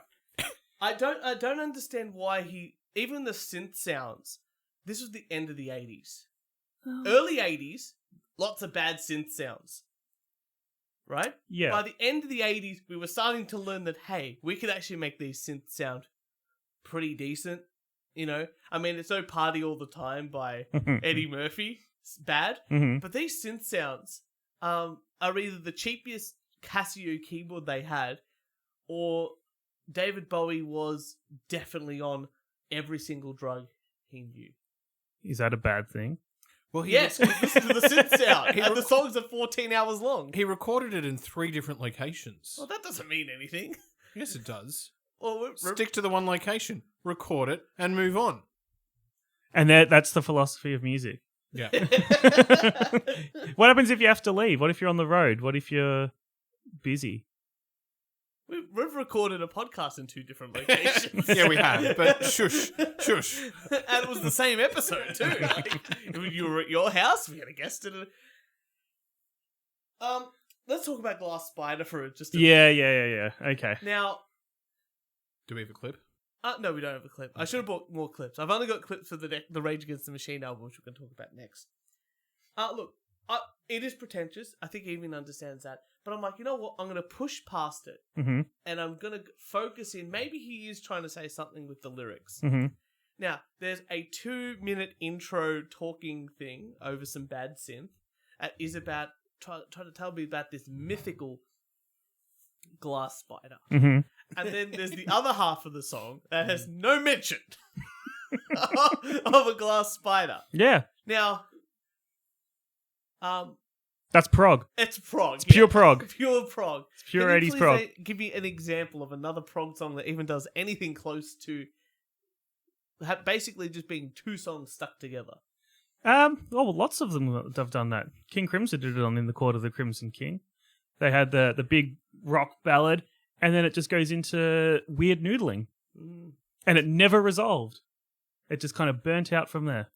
I don't understand why even the synth sounds. This was the end of the 80s. Early 80s, lots of bad synth sounds. Right? Yeah. By the end of the 80s, we were starting to learn that, hey, we could actually make these synths sound pretty decent. You know? I mean, it's no Party All the Time by Eddie Murphy. It's bad. Mm-hmm. But these synth sounds are either the cheapest Casio keyboard they had, or David Bowie was definitely on every single drug he knew. Is that a bad thing? Well, Yes, listen to the synth sound. And the songs are 14 hours long. he recorded it in 3 different locations. Well, that doesn't mean anything. Yes, it does. Well, Stick to the one location, record it, and move on. And that's the philosophy of music. Yeah. What happens if you have to leave? What if you're on the road? What if you're busy? we've recorded a podcast in 2 different locations. Yeah, we have. But shush. And it was the same episode too. Like, you were at your house. We had a guest in it. Let's talk about Glass Spider for just a Yeah. Okay. Now, Do we have a clip? no, we don't have a clip. I should have bought more clips. I've only got clips for the Rage Against the Machine album, which we're going to talk about next. Look, it is pretentious. I think he even understands that. But I'm like, you know what? I'm going to push past it. Mm-hmm. And I'm going to focus in. Maybe he is trying to say something with the lyrics. Mm-hmm. Now, there's a 2-minute intro talking thing over some bad synth. Is about trying to tell me about this mythical glass spider. Mm-hmm. And then there's the other half of the song that has no mention of a glass spider. Yeah. Now, That's prog. it's prog. It's pure prog. Pure prog. It's pure Can you 80s please prog. give me an example of another prog song that even does anything close to basically just being 2 songs stuck together? Well, lots of them have done that. King Crimson did it on In the Court of the Crimson King. They had the big rock ballad, and then it just goes into weird noodling. And it never resolved. It just kind of burnt out from there.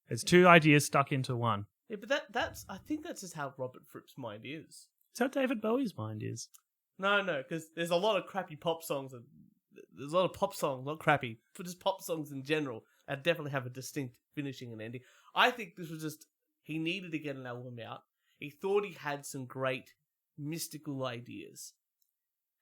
It's 2 ideas stuck into one. Yeah, but that's I think that's just how Robert Fripp's mind is. It's how David Bowie's mind is. No, because there's a lot of crappy pop songs. There's a lot of pop songs, not crappy, but just pop songs in general that definitely have a distinct finishing and ending. I think this was just, he needed to get an album out. He thought he had some great mystical ideas.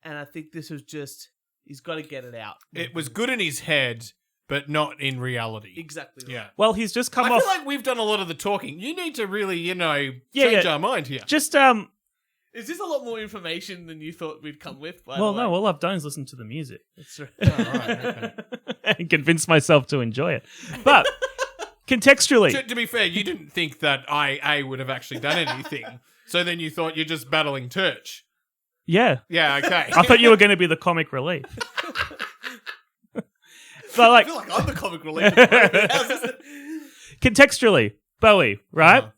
And I think this was just, he's got to get it out. It was good in his head, but not in reality. Exactly right. Yeah. Well, he's just come I off... feel like we've done a lot of the talking. You need to really, change Yeah. our mind here. Just, Is this a lot more information than you thought we'd come with? By well, the way? no, all I've done is listen to the music. That's right. Oh, right, okay. And convince myself to enjoy it. But, contextually... To be fair, you didn't think that I would have actually done anything. So then you thought you're just battling Turch. Yeah. Yeah, okay. I thought you were going to be the comic relief. But, I like, feel like I'm the comic relief. How's this? contextually, Bowie, right? Uh-huh.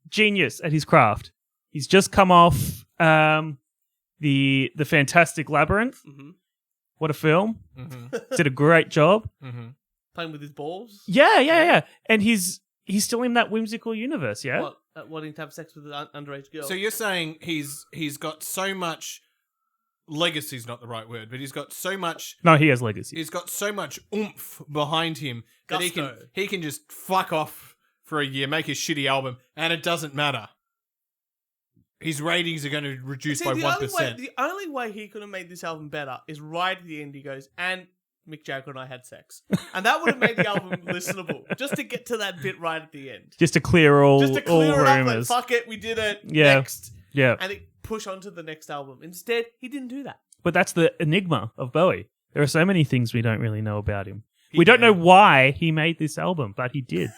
Genius at his craft. He's just come off the Fantastic Labyrinth. Mhm. What a film. Mm-hmm. Did a great job. Mm-hmm. Playing with his balls? Yeah. And he's still in that whimsical universe, yeah? What? Wanting to have sex with an underage girl? So you're saying he's got so much... Legacy's not the right word, but he's got so much... No, he has legacy. He's got so much oomph behind him that Gusto. he can just fuck off for a year, make a shitty album, and it doesn't matter. His ratings are going to reduce by 1%. The only way he could have made this album better is right at the end he goes, and Mick Jagger and I had sex. And that would have made the album listenable, just to get to that bit right at the end. Just to clear all Just to clear it up, like, rumors. fuck it, we did it, Yeah. next. Yeah. And it push on to the next album. Instead, he didn't do that. But that's the enigma of Bowie. There are so many things we don't really know about him. We don't know why he made this album, but he did.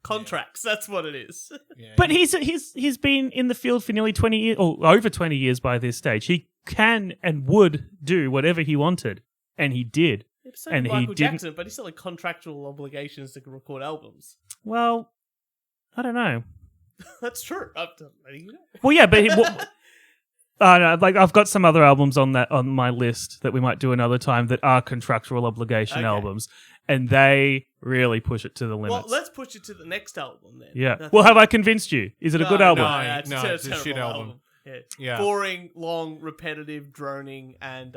Contracts, that's what it is. Yeah. But he's been in the field for nearly 20 years, or over 20 years by this stage. He can and would do whatever he wanted, and he did. So And did he Michael didn't- Jackson, but he still had contractual obligations to record albums. Well, I don't know. That's true. I'm letting you know. Well, yeah, but no, like I've got some other albums on my list that we might do another time that are contractual obligation Okay. albums, and they really push it to the limits. Well, let's push it to the next album then. Yeah. I Well, think- have I convinced you? Is it a good album? no. it's it's a terrible shit album. Yeah. Yeah. Boring, long, repetitive, droning, and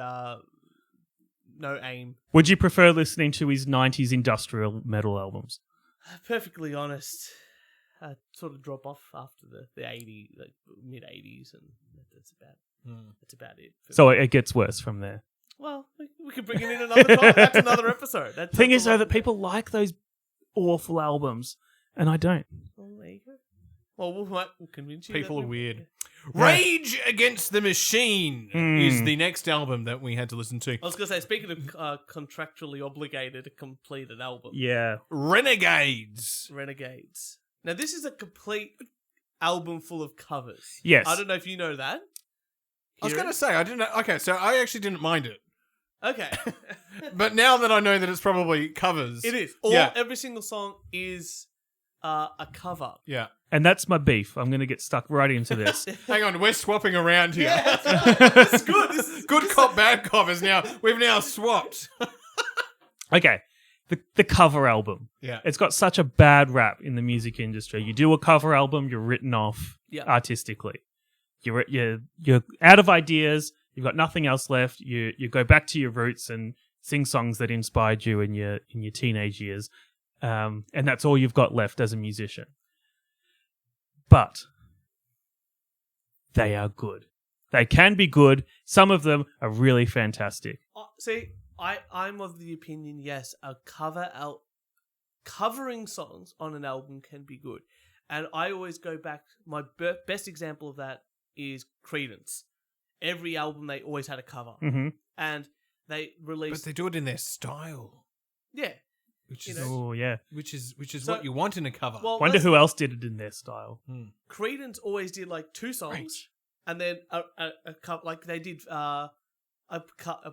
no aim. Would you prefer listening to his 90s industrial metal albums? Perfectly honest, I sort of drop off after the 80s, like mid 80s, and that's about it. for So me. it gets worse from there. Well, we could bring it in another time. That's another episode. The thing is, though, that people like those awful albums, and I don't. Well, there you go. Well, we'll convince you. People that are weird. Yeah. Rage Against the Machine is the next album that we had to listen to. I was going to say, speaking of contractually obligated to complete an album, Yeah. Renegades. Renegades. Now, this is a complete album full of covers. Yes. I don't know if you know that. I was Kieran? going to say, I didn't know. Okay, so I actually didn't mind it. Okay. But now that I know that it's probably covers. It is. Every single song is a cover. Yeah. And that's my beef. I'm going to get stuck right into this. Hang on, we're swapping around here. Yeah, this is good. This is Good cop, bad cop is now. We've now swapped. Okay. The cover album. Yeah. It's got such a bad rap in the music industry. You do a cover album, you're written off artistically. You're out of ideas. You've got nothing else left. You go back to your roots and sing songs that inspired you in your teenage years, and that's all you've got left as a musician. But they are good. They can be good. Some of them are really fantastic. See, I'm of the opinion, yes, covering songs on an album can be good. And I always go back, my best example of that is Creedence. Every album, they always had a cover. Mm-hmm. And they released... But they do it in their style. Yeah. Which is which is So- what you want in a cover. Well, Wonder who else did it in their style. Creedence always did like 2 songs, and then a couple, like they did I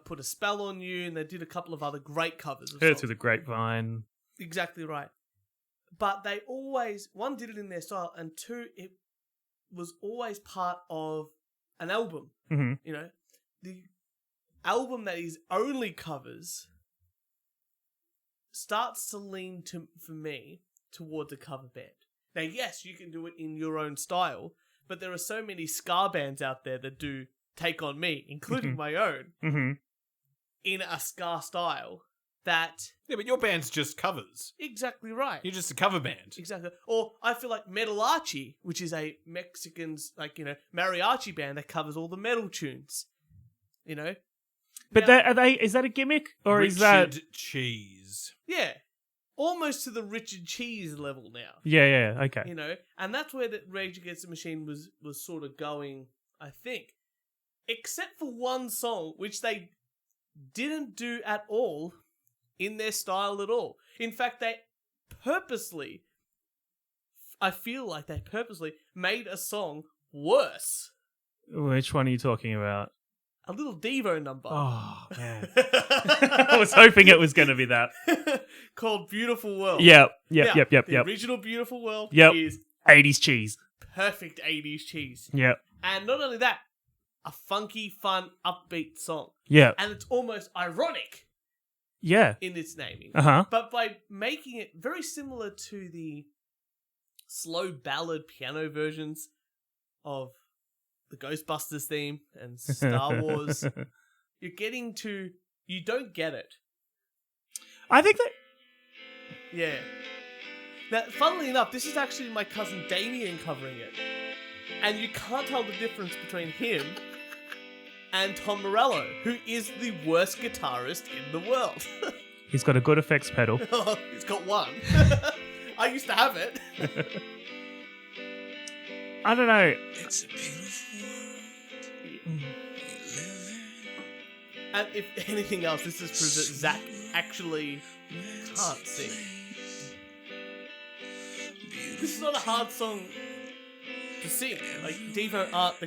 Put a Spell on You, and they did a couple of other great covers of Heard songs. through the grapevine. Exactly right. But they always, 1, did it in their style, and 2, it was always part of an album. Mm-hmm. You know, the album that is only covers starts to lean for me towards a cover band. Now, yes, you can do it in your own style, but there are so many ska bands out there that do Take On Me, including my own, in a ska style that... Yeah, but your band's just covers. Exactly right. You're just a cover band. Exactly. Or I feel like Metalachi, which is a Mexican's, mariachi band that covers all the metal tunes. You know? But Now- is that a gimmick? Or Richard is that... Cheese. Yeah. Almost to the Richard Cheese level now. Yeah, okay. You know? And that's where the Rage Against the Machine was sort of going, I think. Except for one song, which they didn't do at all in their style at all. In fact, I feel like they purposely made a song worse. Which one are you talking about? A Little Devo number. Oh, man. I was hoping it was going to be that. Called Beautiful World. Yep. The original Beautiful World is 80s cheese. perfect 80s cheese. Yep. And not only that, a funky, fun, upbeat song. Yeah. And it's almost ironic Yeah. in its naming. Uh-huh. But by making it very similar to the slow ballad piano versions of the Ghostbusters theme and Star Wars, you're getting to... You don't get it. I think that... Yeah. Now, funnily enough, this is actually my cousin Damien covering it. And you can't tell the difference between him and Tom Morello, who is the worst guitarist in the world. He's got a good effects pedal. Oh, he's got one. I used to have it. I don't know. It's a beautiful world we live in. And if anything else, this is proof that Zach actually can't sing. This is not a hard song to sing. Like, Devo aren't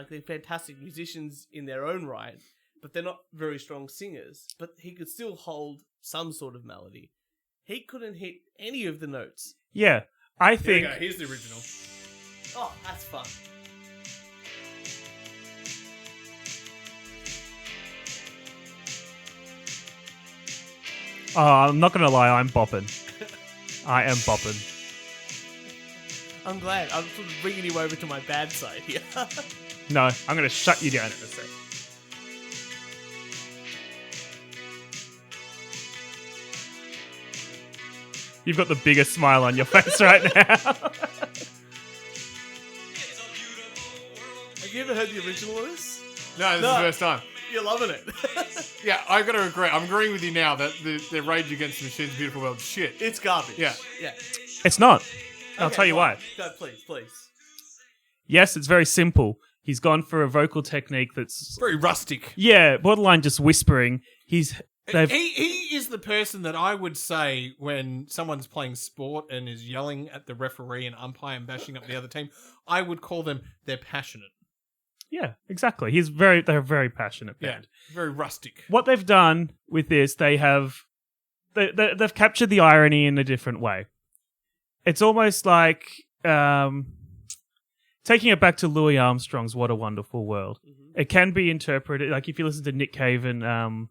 they're fantastic musicians in their own right, but they're not very strong singers. But he could still hold some sort of melody. He couldn't hit any of the notes. Yeah. I Here we think... go. Here's the original. Oh, that's fun. Oh, I'm not going to lie. I'm bopping. I am bopping. I'm glad. I'm sort of bringing you over to my bad side here. No, I'm going to shut you down in a sec. You've got the biggest smile on your face right now. Have you ever heard the original of this? No, this is No. the first time. You're loving it. Yeah, I've got to agree. I'm agreeing with you now that the Rage Against the Machine's Beautiful World shit. It's garbage. Yeah. Yeah. It's not. I'll Okay, tell you why. No, please. Yes, it's very simple. He's gone for a vocal technique that's, Very rustic. yeah, borderline just whispering. They've He is the person that I would say when someone's playing sport and is yelling at the referee and umpire and bashing up the other team, I would call them, they're passionate. Yeah, exactly. They're a very passionate band. Yeah, very rustic. What they've done with this, they've captured the irony in a different way. it's almost like taking it back to Louis Armstrong's "What a Wonderful World." Mm-hmm. It can be interpreted like if you listen to Nick Cave and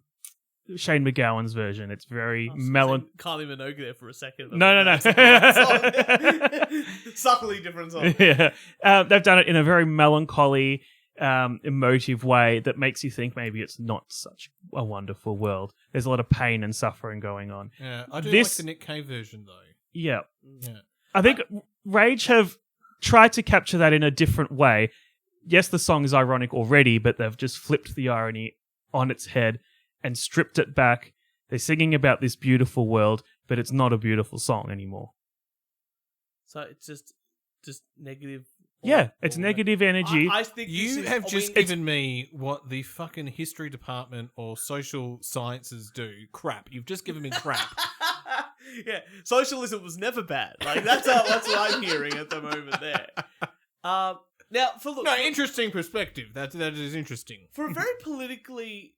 Shane McGowan's version, it's very Kylie Minogue there for a second. No. Subtly different song. Yeah, they've done it in a very melancholy, emotive way that makes you think maybe it's not such a wonderful world. There's a lot of pain and suffering going on. Yeah, I do like the Nick Cave version though. Yeah. Yeah. I think Rage have tried to capture that in a different way. Yes, the song is ironic already, but they've just flipped the irony on its head and stripped it back. They're singing about this beautiful world, but it's not a beautiful song anymore. So it's just negative. Yeah, it's negative energy. I think you have just given me what the fucking history department or social sciences do. Crap. You've just given me crap. Yeah, socialism was never bad. Like that's what I'm hearing at the moment there. Now, interesting perspective. That is interesting. For a very politically,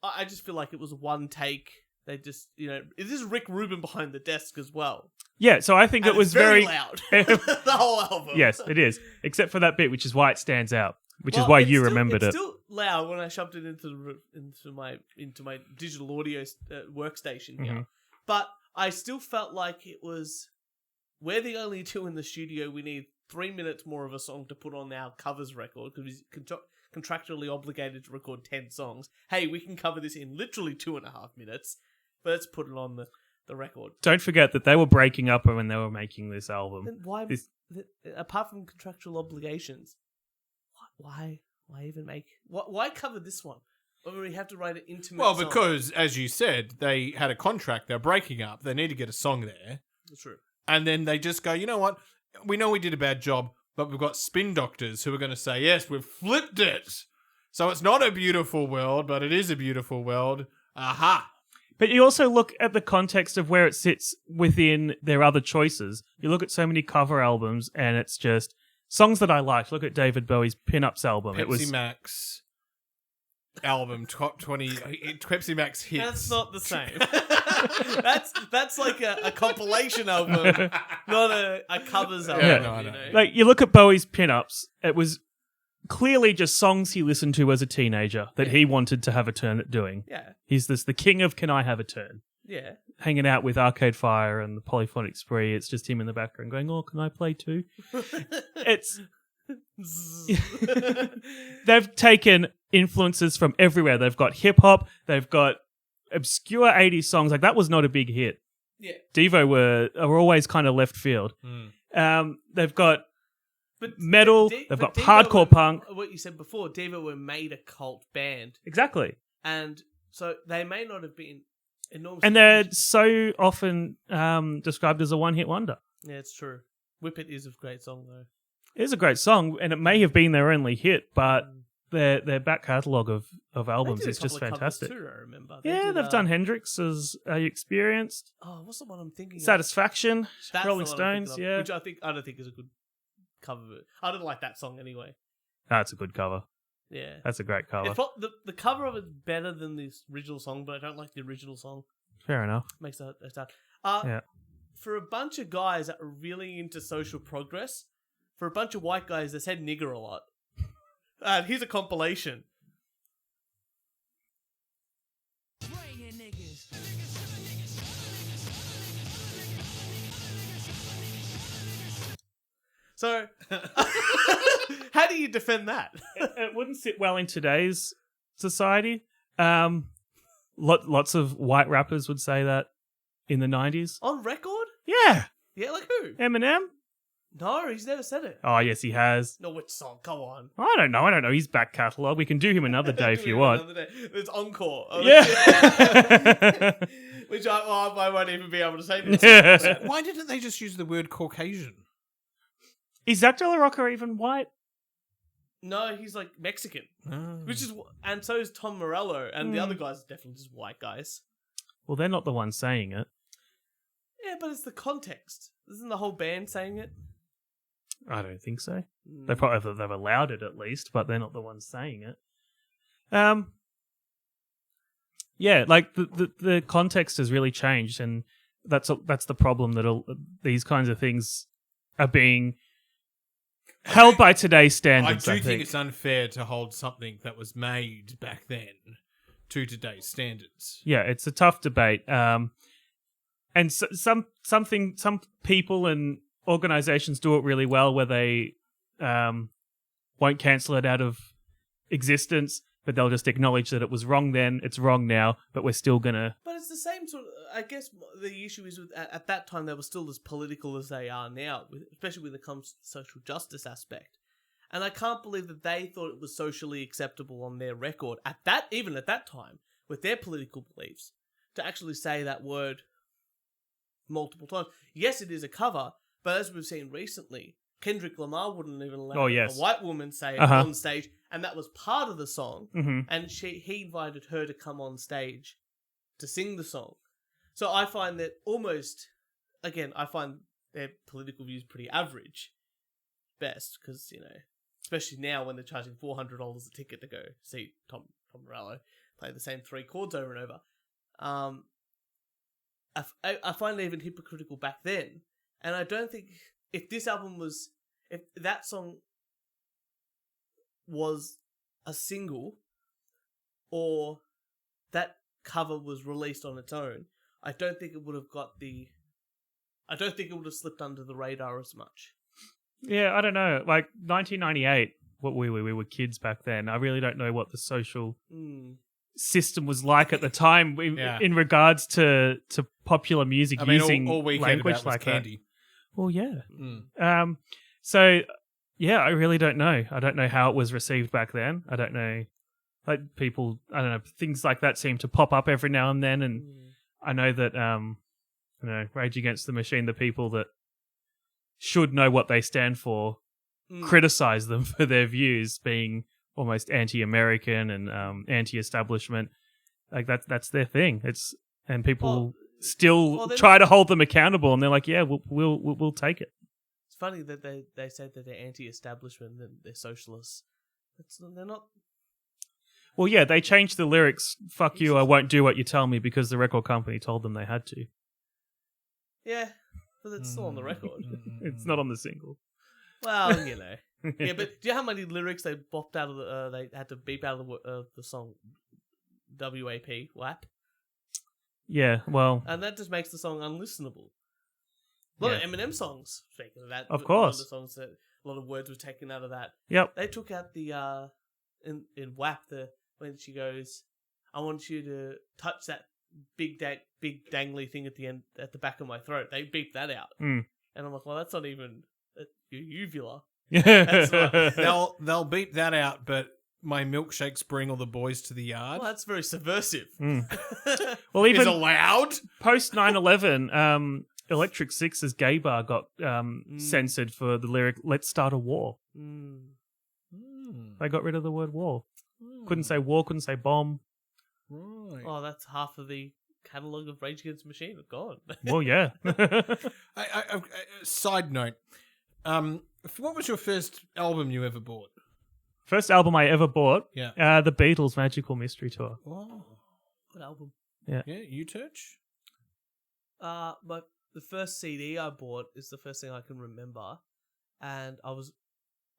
I just feel like it was one take. They just, this is Rick Rubin behind the desk as well. Yeah, so I think And it was very loud. The whole album. Yes, it is. Except for that bit, which is why it stands out. Which is why you remembered it. It's still loud when I shoved it into my digital audio workstation here. Mm-hmm. But I still felt like it was, we're the only two in the studio. We need 3 minutes more of a song to put on our covers record because we're contractually obligated to record 10 songs. Hey, we can cover this in literally 2.5 minutes. But let's put it on the record. Don't forget that they were breaking up when they were making this album. Then why, apart from contractual obligations, why even make? Why cover this one? When we have to write an intimate Well, song? because, as you said, they had a contract. They're breaking up. They need to get a song there. That's true. And then they just go, you know what? We know we did a bad job, but we've got spin doctors who are going to say, yes, we've flipped it. So it's not a beautiful world, but it is a beautiful world. Aha. But you also look at the context of where it sits within their other choices. You look at so many cover albums, and it's just songs that I liked. Look at David Bowie's Pin-Ups album. Pepsi Max album, top 20 Pepsi Max hits. That's not the same. that's like a compilation album, not a covers album. Yeah, no. Like, you look at Bowie's Pin-Ups, it was clearly just songs he listened to as a teenager that he wanted to have a turn at doing. Yeah. He's the king of Can I Have a Turn? Yeah. Hanging out with Arcade Fire and the Polyphonic Spree. It's just him in the background going, oh, can I play too? It's... They've taken influences from everywhere. They've got hip-hop. They've got obscure 80s songs. Like, that was not a big hit. Yeah. Devo are always kind of left field. They've got metal. They've got hardcore punk. What you said before, Devo were made a cult band. Exactly. And so they may not have been enormous. And they're so often described as a one-hit wonder. Yeah, it's true. Whip It is a great song, though. It is a great song, and it may have been their only hit, but their back catalogue of albums is just fantastic. Too, I remember. They've done Hendrix's Are You Experienced? Oh, what's the one I'm thinking Satisfaction, of? Rolling Stones, yeah. Which I don't think is a good cover. I don't like that song anyway. That's a good cover. Yeah. That's a great cover. The cover of it's better than the original song, but I don't like the original song. Fair enough. Makes that sad. Yeah. For a bunch of guys that are really into social progress, for a bunch of white guys that said nigger a lot, here's a compilation. So, how do you defend that? It wouldn't sit well in today's society. Lots of white rappers would say that in the 90s. On record? Yeah. Yeah, like who? Eminem? No, he's never said it. Oh, yes, he has. No, which song? Come on. I don't know. His back catalogue. We can do him another day if you want. It's Encore. Yeah. Which I won't even be able to say this. Yeah. Why didn't they just use the word Caucasian? Is Zach De La Rocca even white? No, he's like Mexican. Oh. And so is Tom Morello, and the other guys are definitely just white guys. Well, they're not the ones saying it. Yeah, but it's the context. Isn't the whole band saying it? I don't think so. They've allowed it at least, but they're not the ones saying it. Yeah, like the context has really changed, and that's the problem, that these kinds of things are being held by today's standards. I do think it's unfair to hold something that was made back then to today's standards. Yeah, it's a tough debate. And some people and organizations do it really well, where they won't cancel it out of existence, but they'll just acknowledge that it was wrong then, it's wrong now, but we're still gonna. But it's the same sort of. I guess the issue is at that time they were still as political as they are now, especially when it comes to the social justice aspect. And I can't believe that they thought it was socially acceptable on their record even at that time, with their political beliefs, to actually say that word multiple times. Yes, it is a cover, but as we've seen recently, Kendrick Lamar wouldn't even allow a white woman say it on stage, and that was part of the song. Mm-hmm. And he invited her to come on stage to sing the song. So I find that I find their political views pretty average, best, because especially now when they're charging $400 a ticket to go see Tom Morello play the same 3 chords over and over. I find it even hypocritical back then, and I don't think if that song was a single or that cover was released on its own, I don't think it would have slipped under the radar as much. Yeah, I don't know. Like 1998, we were kids back then. I really don't know what the social system was like at the time in regards to popular music using all we language about like candy. That. Well, yeah. So yeah, I really don't know. I don't know how it was received back then. I don't know. Like people, I don't know. Things like that seem to pop up every now and then, and I know that Rage Against the Machine, the people that should know what they stand for, criticize them for their views being almost anti-American and anti-establishment. Like that's their thing. And people still try to hold them accountable, and they're like, "Yeah, we'll take it." It's funny that they say that they're anti-establishment and they're socialists. They're not. Well, yeah, they changed the lyrics. "Fuck you, I won't do what you tell me," because the record company told them they had to. Yeah, but it's still on the record. It's not on the single. Well, yeah, but do you know how many lyrics they bopped out of they had to beep out of the song WAP, WAP? Yeah, well... And that just makes the song unlistenable. A lot of Eminem songs, speaking of that. Of course. A lot of words were taken out of that. Yep. They took out the, in WAP, when she goes, "I want you to touch that big dangly thing at the end, at the back of my throat." They beeped that out. And I'm like, well, that's not even your uvula. That's not... They'll beep that out, but my milkshakes bring all the boys to the yard. Well, that's very subversive. Well, even is allowed post 9/11, Electric Six's Gay Bar got censored for the lyric "Let's start a war." They got rid of the word war. Couldn't say war, couldn't say bomb. Right. Oh, that's half of the catalogue of Rage Against the Machine. Gone. Well, yeah. Side note. What was your first album you ever bought? First album I ever bought? Yeah. The Beatles' Magical Mystery Tour. Oh. Good album. Yeah. Yeah, you, Turch? But the first CD I bought is the first thing I can remember. And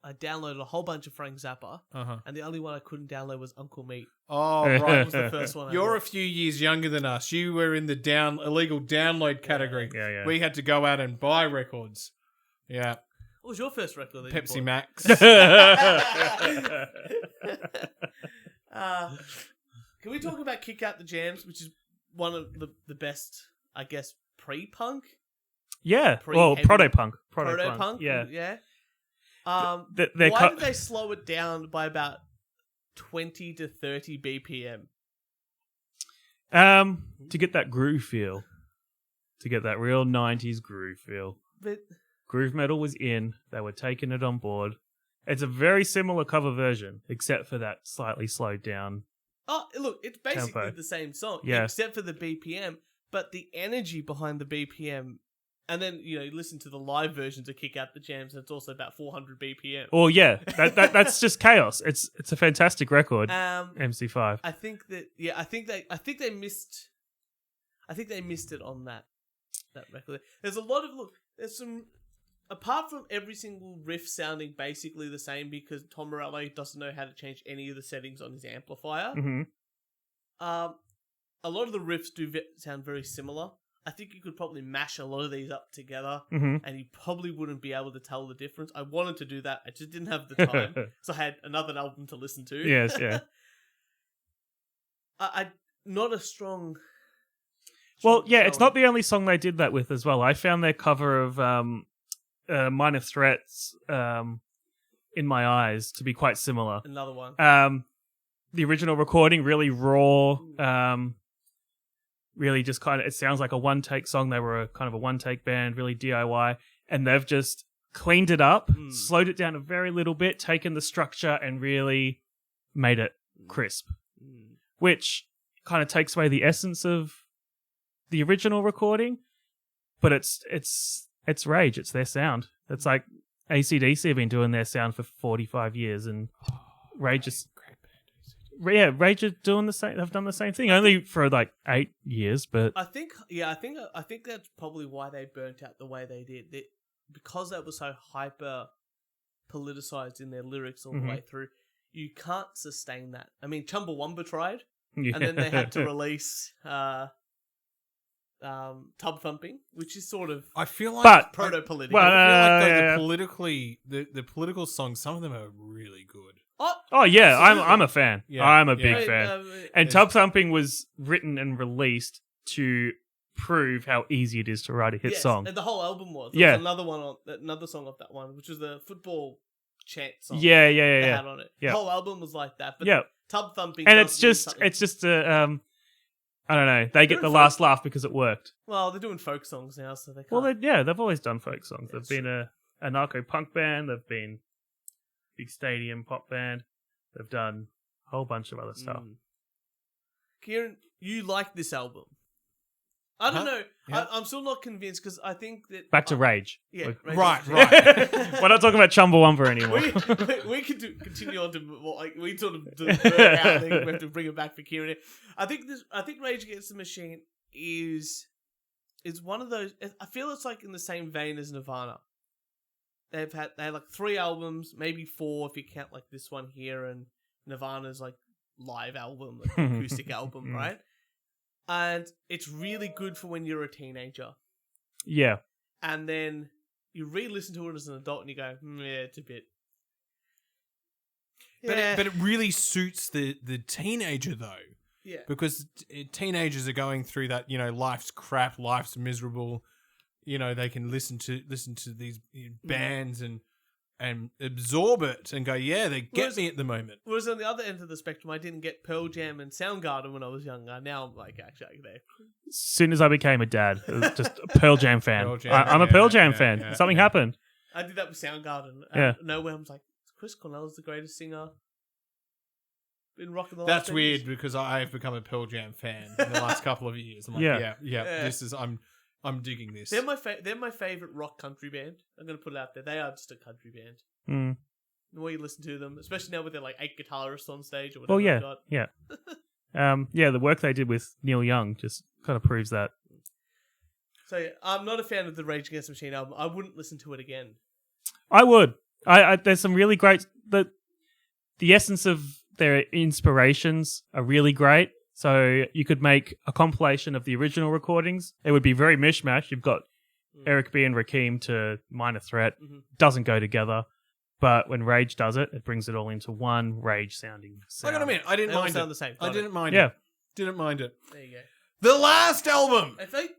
I downloaded a whole bunch of Frank Zappa. And the only one I couldn't download was Uncle Meat. Oh, right. That was the first one I You're bought. a few years younger than us. You were in the illegal download category. Yeah. We had to go out and buy records. Yeah. What was your first record that Pepsi you bought? Max. Can we talk about Kick Out the Jams, which is one of the best, I guess, pre-punk? Yeah. Pre-heavy- proto-punk. Proto-punk? Yeah. Why did they slow it down by about 20 to 30 BPM? To get that groove feel. To get that real 90s groove feel. But groove metal was in. They were taking it on board. It's a very similar cover version, except for that slightly slowed down. Oh, look, it's basically tempo. the same song, Yeah. except for the BPM. But the energy behind the BPM, and then you listen to the live versions of Kick Out the Jams, and it's also about 400 BPM. Oh yeah, that's just chaos. It's a fantastic record. MC5. I think that I think they missed it on that. record. There's a lot of there's some. Apart from every single riff sounding basically the same because Tom Morello doesn't know how to change any of the settings on his amplifier. Mm-hmm. A lot of the riffs do sound very similar. I think you could probably mash a lot of these up together, Mm-hmm. and you probably wouldn't be able to tell the difference. I wanted to do that, I just didn't have the time, so I had another album to listen to. Yes, yeah. I not a strong. Well, yeah, it's showing. not the only song they did that with as well. I found their cover of Minor Threats, In My Eyes, to be quite similar. Another one. The original recording, really raw, really just kind of, it sounds like a one-take song. They were a kind of a one-take band, really DIY, and they've just cleaned it up, slowed it down a very little bit, taken the structure and really made it crisp, which kind of takes away the essence of the original recording, but it's Rage, it's their sound. It's like AC/DC have been doing their sound for 45 years, and Rage is... Yeah, Rage are doing the same. They've done the same thing, only for like 8 years. But I think that's probably why they burnt out the way they did. Because they were so hyper politicized in their lyrics all the way through. You can't sustain that. I mean, Chumbawamba tried, and then they had to release Tub Thumping, which is sort of I feel like But- proto-political. I Well, feel like yeah. the political songs, some of them are really good. oh yeah, Absolutely. I'm a fan. Yeah, I'm a yeah. big fan. And It's- Tub Thumping was written and released to prove how easy it is to write a hit yes, song. and the whole album was. There Yeah. was another song off that one, which was the football chant song. Yeah, they yeah. had on it. Yeah. The whole album was like that. But Yeah. Tub Thumping, And does mean something. it's just a I don't know. They get the They're last laugh because it worked. Well, they're doing folk songs now, so they can't. Well, they've always done folk songs. They've That's been a narco punk band. They've been big stadium pop band. They've done a whole bunch of other stuff. Kieran, you like this album? I don't know. Yeah. I'm still not convinced because I think that Back to Rage. Yeah, Right. We're not talking about Chumbawamba anymore. we could continue on to we sort of do I think we have to bring it back for Kieran. I think Rage Against the Machine is one of those. I feel it's like in the same vein as Nirvana. They had like 3 albums, maybe 4 if you count like this one here, and Nirvana's like live album, like acoustic album, right? And it's really good for when you're a teenager. Yeah. And then you re-listen to it as an adult and you go, yeah, it's a bit... But it really suits the teenager though, yeah. because teenagers are going through that. Life's crap, life's miserable. They can listen to these bands and absorb it and go, yeah, they get me at the moment. Whereas on the other end of the spectrum, I didn't get Pearl Jam and Soundgarden when I was younger. Now I'm like, actually, there. As soon as I became a dad, it was just a Pearl Jam fan. Pearl Jam, I'm a Pearl Jam yeah, fan. yeah, Something yeah. happened. I did that with Soundgarden. Yeah. Nowhere I was like, Chris Cornell's the greatest singer. Been rocking the last That's 10 weird years. because I've become a Pearl Jam fan in the last couple of years. I'm like, Yeah. yeah. This is I'm digging this. They're my favorite rock country band. I'm gonna put it out there. They are just a country band. Mm. The more you listen to them, especially now with their like 8 guitarists on stage or whatever. Well, yeah, they've got. yeah. The work they did with Neil Young just kind of proves that. So yeah, I'm not a fan of the Rage Against the Machine album. I wouldn't listen to it again. I would. I there's some really great. The essence of their inspirations are really great. So you could make a compilation of the original recordings. It would be very mishmash. You've got Eric B and Rakim to Minor Threat. Doesn't go together. But when Rage does it, it brings it all into one Rage-sounding sound. I gotta admit, I didn't They all mind sound it. the same. I Got didn't it. mind Yeah. it. Didn't mind it. There you go. The last album. I think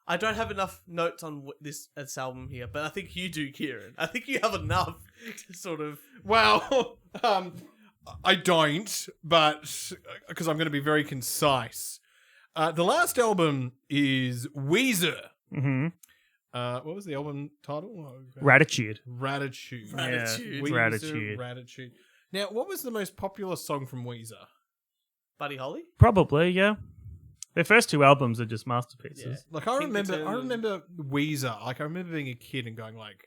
I don't have enough notes on this album here, but I think you do, Kieran. I think you have enough to sort of. Well, I don't, but because I'm going to be very concise. The last album is Weezer. Mm-hmm. What was the album title? Ratitude. Ratitude. Ratitude. Weezer, Ratitude. Now, what was the most popular song from Weezer? Buddy Holly? Probably, yeah. Their first 2 albums are just masterpieces. Yeah. Like I Pinkerton remember Weezer. Like I remember being a kid and going like,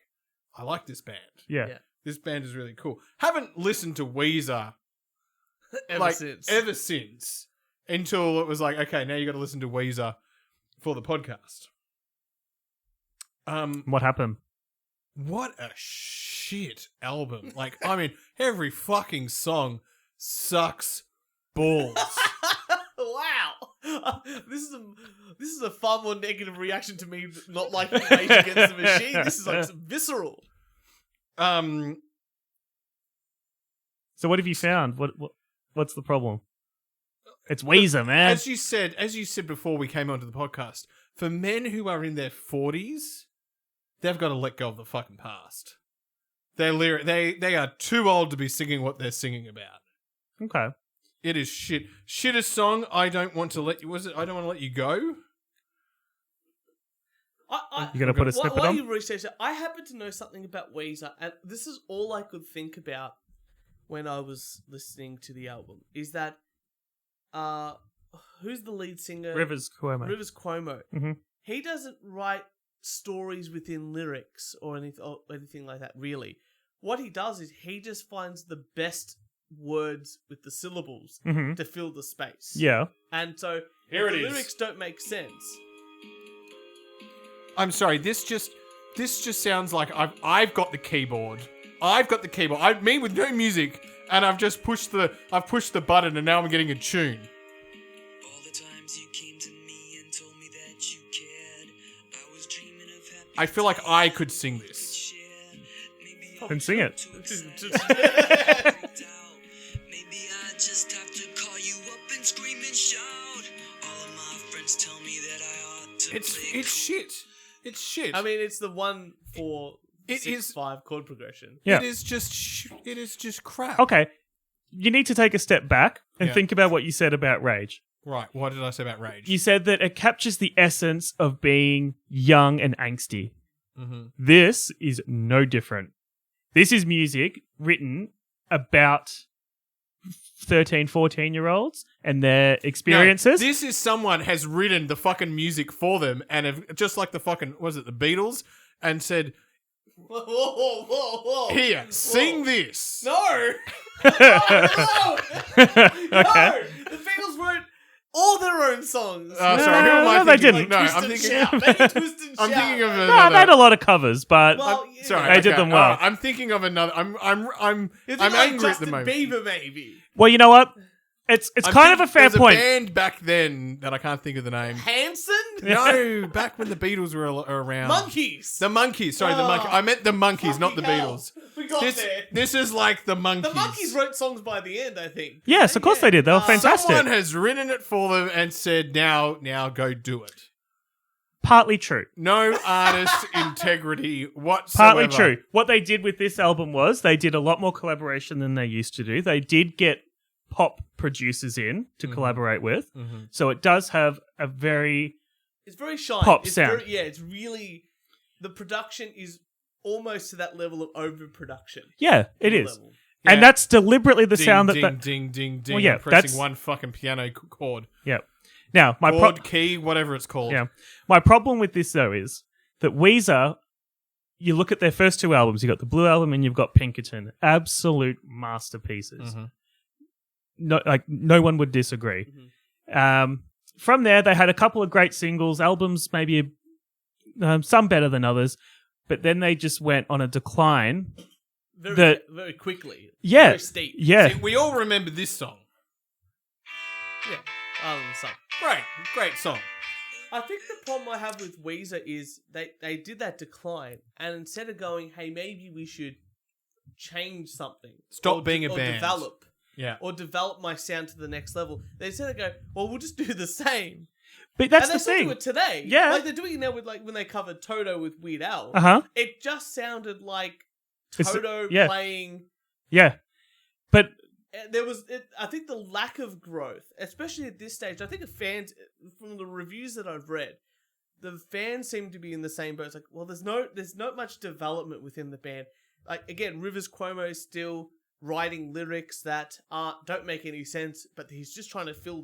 I like this band. Yeah. Yeah. This band is really cool. Haven't listened to Weezer Ever since. until it was like, okay, now you got to listen to Weezer for the podcast. What happened? What a shit album. Like, I mean, every fucking song sucks balls. Wow. This is a far more negative reaction to me not liking Rage Against the Machine. This is like visceral. So what have you found? What's the problem? It's Weezer, man. As you said before we came onto the podcast, for men who are in their 40s, they've got to let go of the fucking past. They are too old to be singing what they're singing about. Okay. It is shit. Shittest song. I don't want to let you. I don't want to let you go. You're gonna put a snippet while on? you research it, I happen to know something about Weezer, and this is all I could think about when I was listening to the album. Is that who's the lead singer? Rivers Cuomo. Rivers Cuomo. Mm-hmm. He doesn't write stories within lyrics or anything like that. Really, what he does is he just finds the best words with the syllables to fill the space. Yeah. And so Here if it the is. lyrics don't make sense. I'm sorry. This just sounds like I've got the keyboard. I've got the keyboard. Me with no music, and I've just pushed the button, and now I'm getting a tune. All the times you came to me and told me that you cared. I was dreaming of happy I feel like I could sing this. share. Maybe Then sing it. Maybe I just have to call you up and scream and shout. All of my friends tell me that I ought to It's play shit. It's shit. I mean, it's the 1 4 It 6 is- 5 chord progression. Yeah. It is just crap. Okay. You need to take a step back and Yeah. think about what you said about Rage. Right. What did I say about Rage? You said that it captures the essence of being young and angsty. Mm-hmm. This is no different. This is music written about 13, 14-year-olds and their experiences. No, this is someone has written the fucking music for them and have, just like the fucking, was it the Beatles, and said, Whoa, whoa, whoa, whoa. here, sing Whoa. this. No! No! Okay. The Beatles wrote all their own songs. Sorry, who am I No, they thinking? didn't. No, Twist I'm and thinking. Shout. Maybe Twist and I'm Shout. thinking of Like- another. No, they had a lot of covers, but Well, Sorry, They did them well. all right, I'm thinking of another. I'm You're thinking angry like at Justin the moment. Bieber, maybe. well, you know what? It's I'm kind of thinking a fair there's point. A band back then that I can't think of the name. Hanson? No, back when the Beatles were around. Monkeys. The Monkeys. Sorry, the Monkey. I meant the Monkeys, not the Fucking hell. Beatles. We got there. This is like the Monkeys. The Monkeys wrote songs by the end, I think. Yes, of course they did. They were fantastic. Someone has written it for them and said, now go do it. Partly true. No artist integrity whatsoever. Partly true. What they did with this album was they did a lot more collaboration than they used to do. They did get pop producers in to collaborate with. Mhm. So it does have a very... It's very shiny. Pop It's sound. Very, it's really... The production is almost to that level of overproduction. Yeah, it is. Level. Yeah. And that's deliberately the Ding, sound that... ding, ding, ding, ding. Well, yeah, pressing that's- one fucking piano chord. Yeah. Now, Chord, key, whatever it's called. Yeah. My problem with this, though, is that Weezer, you look at their first 2 albums, you've got the Blue Album and you've got Pinkerton. Absolute masterpieces. Mhm. No one would disagree. From there, they had a couple of great singles, albums, maybe some better than others, but then they just went on a decline. Very quickly. Yeah. Very steep. Yeah. See, we all remember this song. Yeah. Other than some. Great song. I think the problem I have with Weezer is they did that decline, and instead of going, hey, maybe we should change something. Stop being a or band. develop. Yeah. Or develop my sound to the next level. They instead of go, well, we'll just do the same. But that's and the they still thing. do it today. Yeah. Like they're doing it now with like when they covered Toto with Weird Al. Uh-huh. It just sounded like It's- Toto yeah. playing. Yeah. But There was, I think, the lack of growth, especially at this stage. I think the fans, from the reviews that I've read, the fans seem to be in the same boat. It's like, well, there's not much development within the band. Like again, Rivers Cuomo is still writing lyrics that don't make any sense, but he's just trying to fill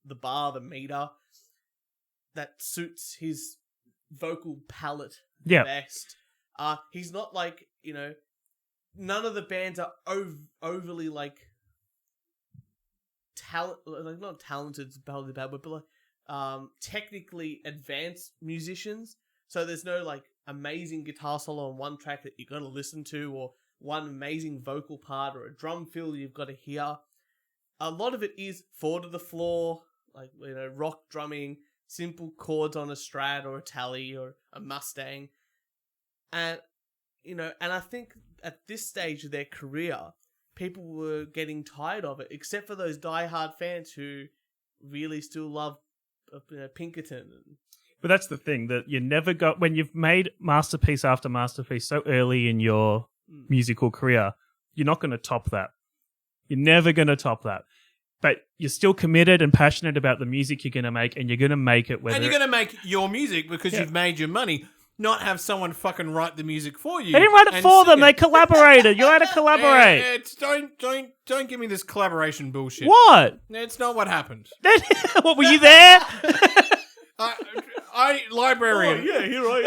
the bar, the meter that suits his vocal palette Yeah. best. He's not like, none of the bands are overly like talent, like not talented is probably bad, but like technically advanced musicians. So there's no like amazing guitar solo on one track that you got to listen to, or one amazing vocal part, or a drum fill you've got to hear. A lot of it is 4 to the floor, like, you know, rock drumming, simple chords on a Strat or a Tele or a Mustang. And, you know, and I think at this stage of their career, people were getting tired of it, except for those diehard fans who really still love, you know, Pinkerton. But that's the thing, that you never got, when you've made masterpiece after masterpiece so early in your musical career, you're not going to top that. You're never going to top that. But you're still committed and passionate about the music you're going to make, and you're going to make it. And you're going to make your music because you've made your money, not have someone fucking write the music for you. They didn't write it for them. They collaborated. You had to collaborate. Don't give me this collaboration bullshit. What? It's not what happened. What, were you there? Librarian. Oh, yeah, here I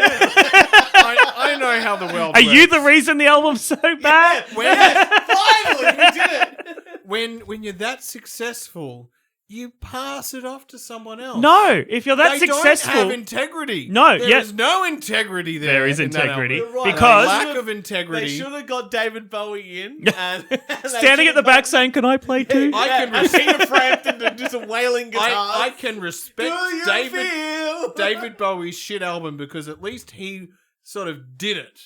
am. I know how the world Are works. you the reason the album's so bad? Finally, we did it. When you're that successful, you pass it off to someone else. No, if you're that they successful, don't have integrity. No, there is no integrity there. There is in that integrity album. You're right. because lack of integrity. They should have got David Bowie in. And standing at the back saying, "Can I play too?" I can and Peter Frampton to do some wailing guitar. I can respect Do you feel? David Bowie's shit album because at least he sort of did it.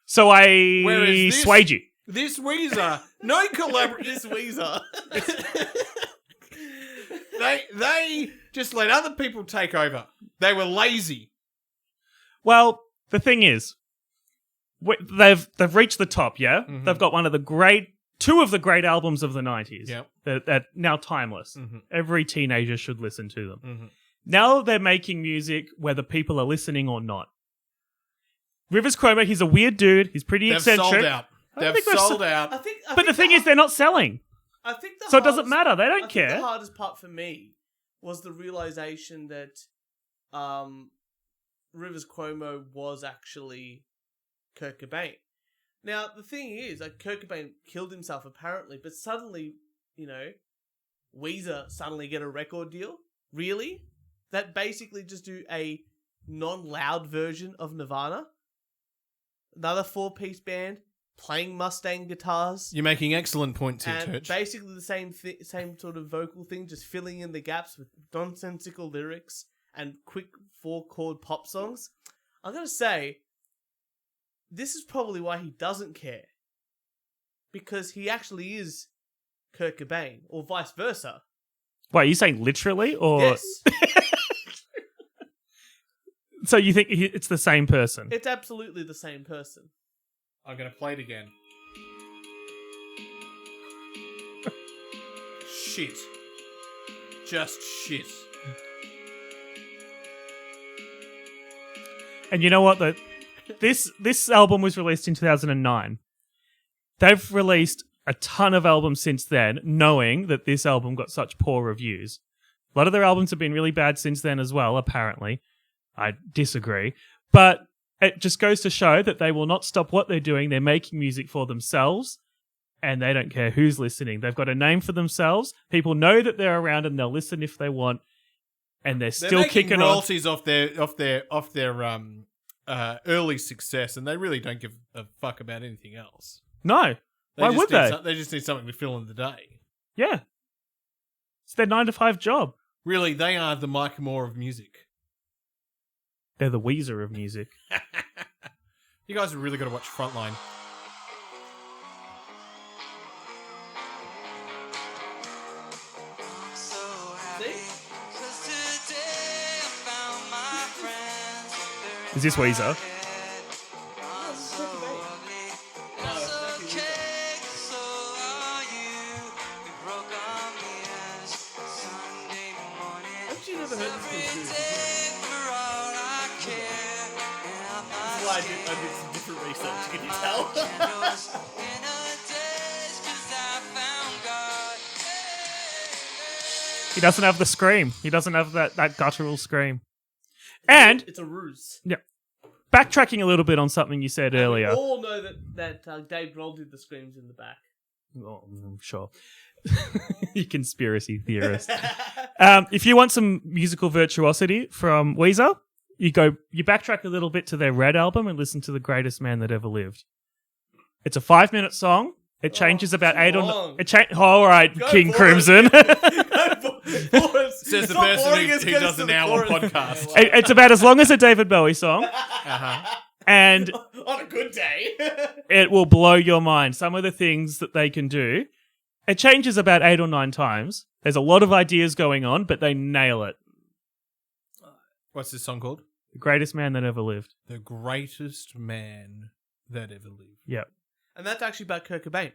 So I Whereas this- swayed you. This Weezer, no collaboration. This Weezer. They just let other people take over. They were lazy. Well, the thing is, they've reached the top. Yeah, Mhm. they've got two of the great albums of the 90s. Yep. That now timeless. Mhm. Every teenager should listen to them. Mhm. Now they're making music whether people are listening or not. Rivers Cuomo, he's a weird dude. He's pretty They've eccentric. sold out. I don't They've think they've sold out. But the thing is, they're not selling. I think So it doesn't matter. They don't I care. think the hardest part for me was the realization that Rivers Cuomo was actually Kurt Cobain. Now, the thing is, like, Kurt Cobain killed himself apparently, but suddenly, you know, Weezer suddenly get a record deal? Really? That basically just do a non-loud version of Nirvana? Another 4-piece band playing Mustang guitars? You're making excellent points here, And Turch. basically the same sort of vocal thing, just filling in the gaps with nonsensical lyrics and quick 4-chord pop songs. I'm going to say, this is probably why he doesn't care. Because he actually is Kurt Cobain, or vice versa. Wait, are you saying literally? Or Yes, So you think it's the same person? it's absolutely the same person. I'm going to play it again. Shit. Just shit. And you know what? This album was released in 2009. They've released a ton of albums since then, knowing that this album got such poor reviews. A lot of their albums have been really bad since then as well, apparently. I disagree. But it just goes to show that they will not stop what they're doing. They're making music for themselves, and they don't care who's listening. They've got a name for themselves. People know that they're around and they'll listen if they want. And they're still making kicking on. royalties off their early success, and they really don't give a fuck about anything else. No. Why would they? They just need something to fill in the day. Yeah. It's their 9-to-5 job. Really, they are the Mike Moore of music. They're the Weezer of music. You guys are really got to watch Frontline. Is this Weezer? Actually, never heard this I did some different research, can you tell? He doesn't have the scream. He doesn't have that guttural scream. And It's a ruse. backtracking a little bit on something you said earlier. We all know that Dave Grohl did the screams in the back. Oh, I'm sure. You conspiracy theorist. If you want some musical virtuosity from Weezer, you backtrack a little bit to their Red album and listen to The Greatest Man That Ever Lived. It's a 5-minute song. It changes about 8 or... all right, Go King for Crimson. Says the person who does an hour podcast. It's about as long as a David Bowie song. And on a good day. it will blow your mind. Some of the things that they can do. It changes about 8 or 9 times. There's a lot of ideas going on, but they nail it. What's this song called? The Greatest Man That Ever Lived. The Greatest Man That Ever Lived. Yep. And that's actually about Kurt Cobain.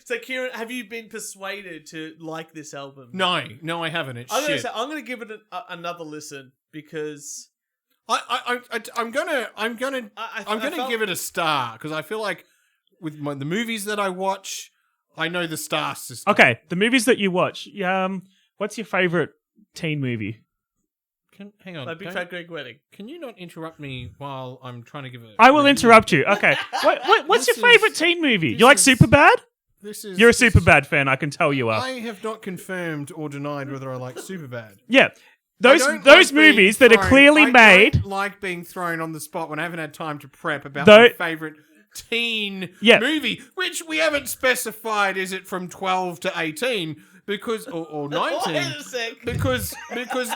So, Kieran, have you been persuaded to like this album? No, I haven't. It's shit. I'm going to give it another listen because I'm gonna give it a star because I feel like with the movies that I watch, I know the star system. Okay, the movies that you watch. What's your favorite teen movie? Hang on. My Big Fat Greek Wedding. Can you not interrupt me while I'm trying to give it? I will interrupt you. Okay. What's your favorite teen movie? You like Superbad? You're a Superbad fan, I can tell you are. I have not confirmed or denied whether I like Superbad. Yeah. Those movies that are clearly made. I don't like being thrown on the spot when I haven't had time to prep about my favorite teen movie, which we haven't specified. Is it from 12 to 18? Because or 19? Wait a sec. Because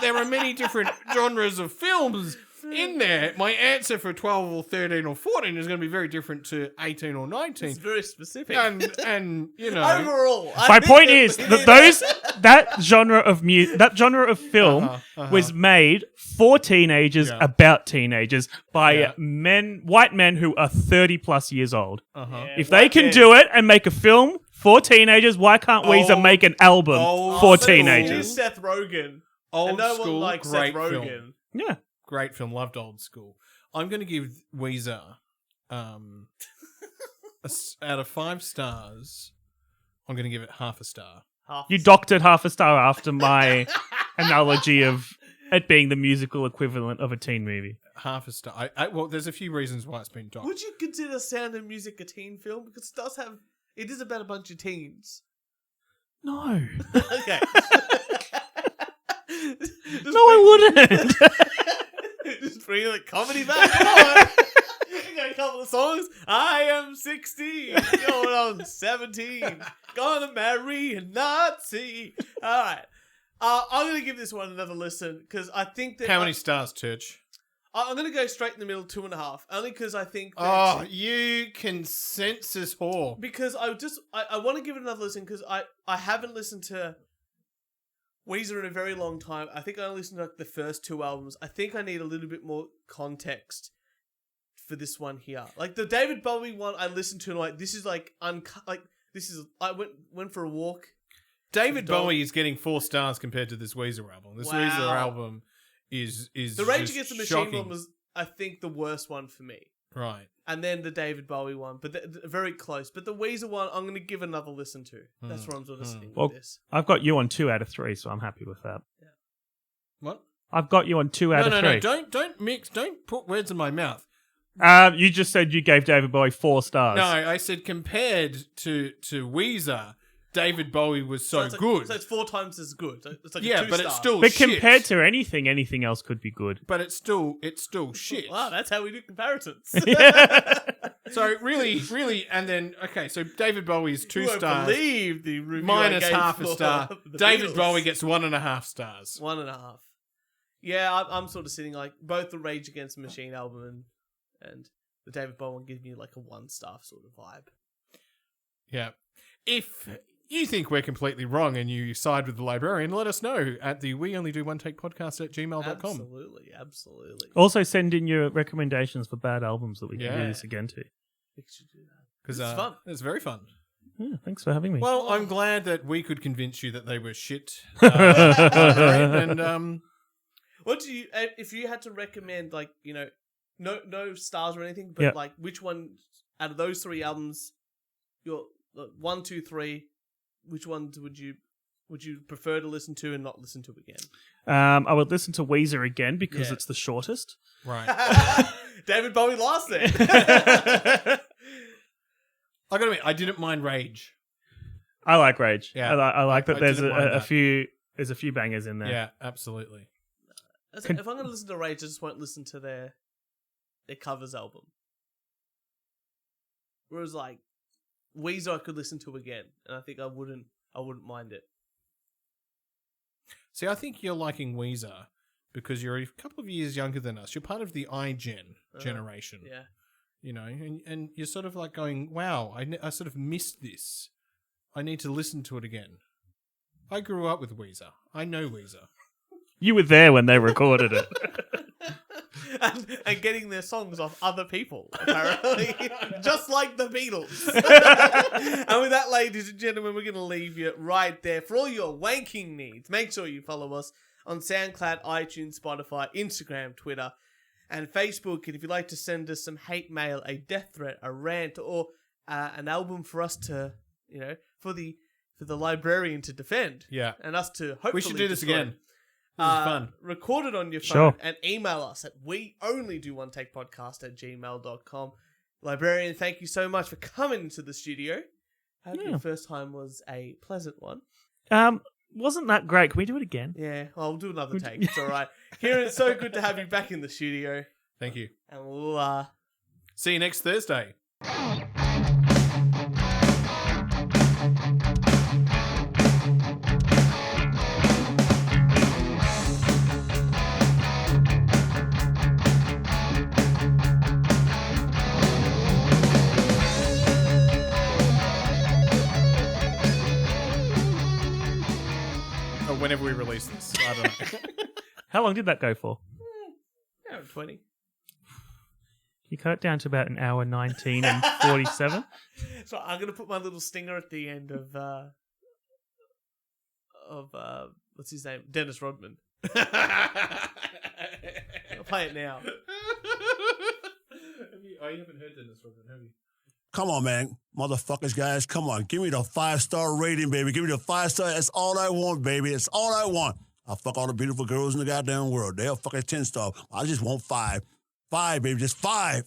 there are many different genres of films in there. My answer for 12 or 13 or 14 is going to be very different to 18 or 19. It's very specific. And you know, overall, my point is that that genre of film was made for teenagers about teenagers by white men who are 30 plus years old. If they can do it and make a film for teenagers, why can't Weezer make an album for teenagers? Seth Rogen. Old no school, one likes great Seth Rogen. film. Yeah. Great film. Loved Old School. I'm going to give Weezer out of 5 stars. I'm going to give it half a star. You docked it half a star after my analogy of it being the musical equivalent of a teen movie. Half a star. Well, there's a few reasons why it's been docked. Would you consider Sound of Music a teen film? Because it is about a bunch of teens. No. Okay. No, I wouldn't. Just bring the comedy back. Come on. We got a couple of songs. I am 16, going on 17, gonna marry a Nazi. All right. I'm going to give this one another listen because I think that... How many stars, Turch? I'm going to go straight in the middle, 2.5. Only because I think that... Oh, you consensus whore. Because I want to give it another listen because I haven't listened to Weezer in a very long time. I think I only listened to like the first 2 albums. I think I need a little bit more context for this one here. Like the David Bowie one I listened to and I'm like, this is like this is... I went for a walk. David Bowie is getting 4 stars compared to this Weezer album. This Weezer album is the Rage Against the Machine shocking. one was, I think, the worst one for me. Right. And then the David Bowie one, but they're very close. But the Weezer one, I'm going to give another listen to. That's where I'm sort of sitting with this. I've got you on 2 out of 3, so I'm happy with that. Yeah. What? I've got you on 2 out of 3. No, don't put words in my mouth. You just said you gave David Bowie 4 stars. No, I said compared to Weezer, David Bowie was so good. So it's 4 times as good. It's like yeah, a 2 but star. it's still But shit. compared to anything else could be good. But it's still shit. Wow, that's how we do comparisons. So really, and then okay, so David Bowie's 2 You won't stars. believe the review Minus I gave half a for star. the David Beatles. Bowie gets 1.5 stars. 1.5. Yeah, I'm sort of sitting like both the Rage Against the Machine album and the David Bowie one gives me like a 1-star sort of vibe. Yeah. If you think we're completely wrong and you side with the Librarian, let us know at the We Only Do One Take podcast at gmail.com. Absolutely. Also, send in your recommendations for bad albums that we can do Yeah. this again to. We should do that. Because It's fun. It's very fun. Yeah, thanks for having me. Well, I'm glad that we could convince you that they were shit. And What do you, if you had to recommend, like, you know, no stars or anything, but like, which one out of those 3 albums, your 1, 2, 3, which ones would you prefer to listen to and not listen to again? I would listen to Weezer again because it's the shortest. right. David Bowie lost it. I gotta admit, I didn't mind Rage. I like Rage. Yeah. I like that. I There's didn't mind a that. few. There's a few bangers in there. Yeah, absolutely. If I'm going to listen to Rage, I just won't listen to their covers album. Whereas like Weezer, I could listen to again, and I think I wouldn't mind it. See, I think you're liking Weezer because you're a couple of years younger than us. You're part of the iGen generation. Yeah. You know, and you're sort of like going, wow, I sort of missed this. I need to listen to it again. I grew up with Weezer. I know Weezer. You were there when they recorded it. and getting their songs off other people, apparently. Just like the Beatles. And with that, ladies and gentlemen, we're going to leave you right there. For all your wanking needs, make sure you follow us on SoundCloud, iTunes, Spotify, Instagram, Twitter, and Facebook. And if you'd like to send us some hate mail, a death threat, a rant, or an album for us to, for the Librarian to defend. Yeah. And us to hopefully We should do this destroy. again. This is fun. Record it on your phone Sure. and email us at weonlydoonetakePodcast@gmail.com. Librarian, thank you so much for coming into the studio. I hope your first time was a pleasant one. Wasn't that great? Can we do it again? Yeah, well, we'll do another take. It's all right. Kieran, it's so good to have you back in the studio. Thank you. And we'll see you next Thursday. Whenever we release this. I don't know. How long did that go for? Hour 20. You cut it down to about an hour 19 and 47. So I'm going to put my little stinger at the end of what's his name? Dennis Rodman. I'll play it now. You haven't heard Dennis Rodman, have you? Come on, man. Motherfuckers, guys, come on. Give me the 5-star rating, baby. Give me the 5-star. That's all I want, baby. That's all I want. I'll fuck all the beautiful girls in the goddamn world. They'll fuck a 10-star. I just want 5. 5, baby. Just 5.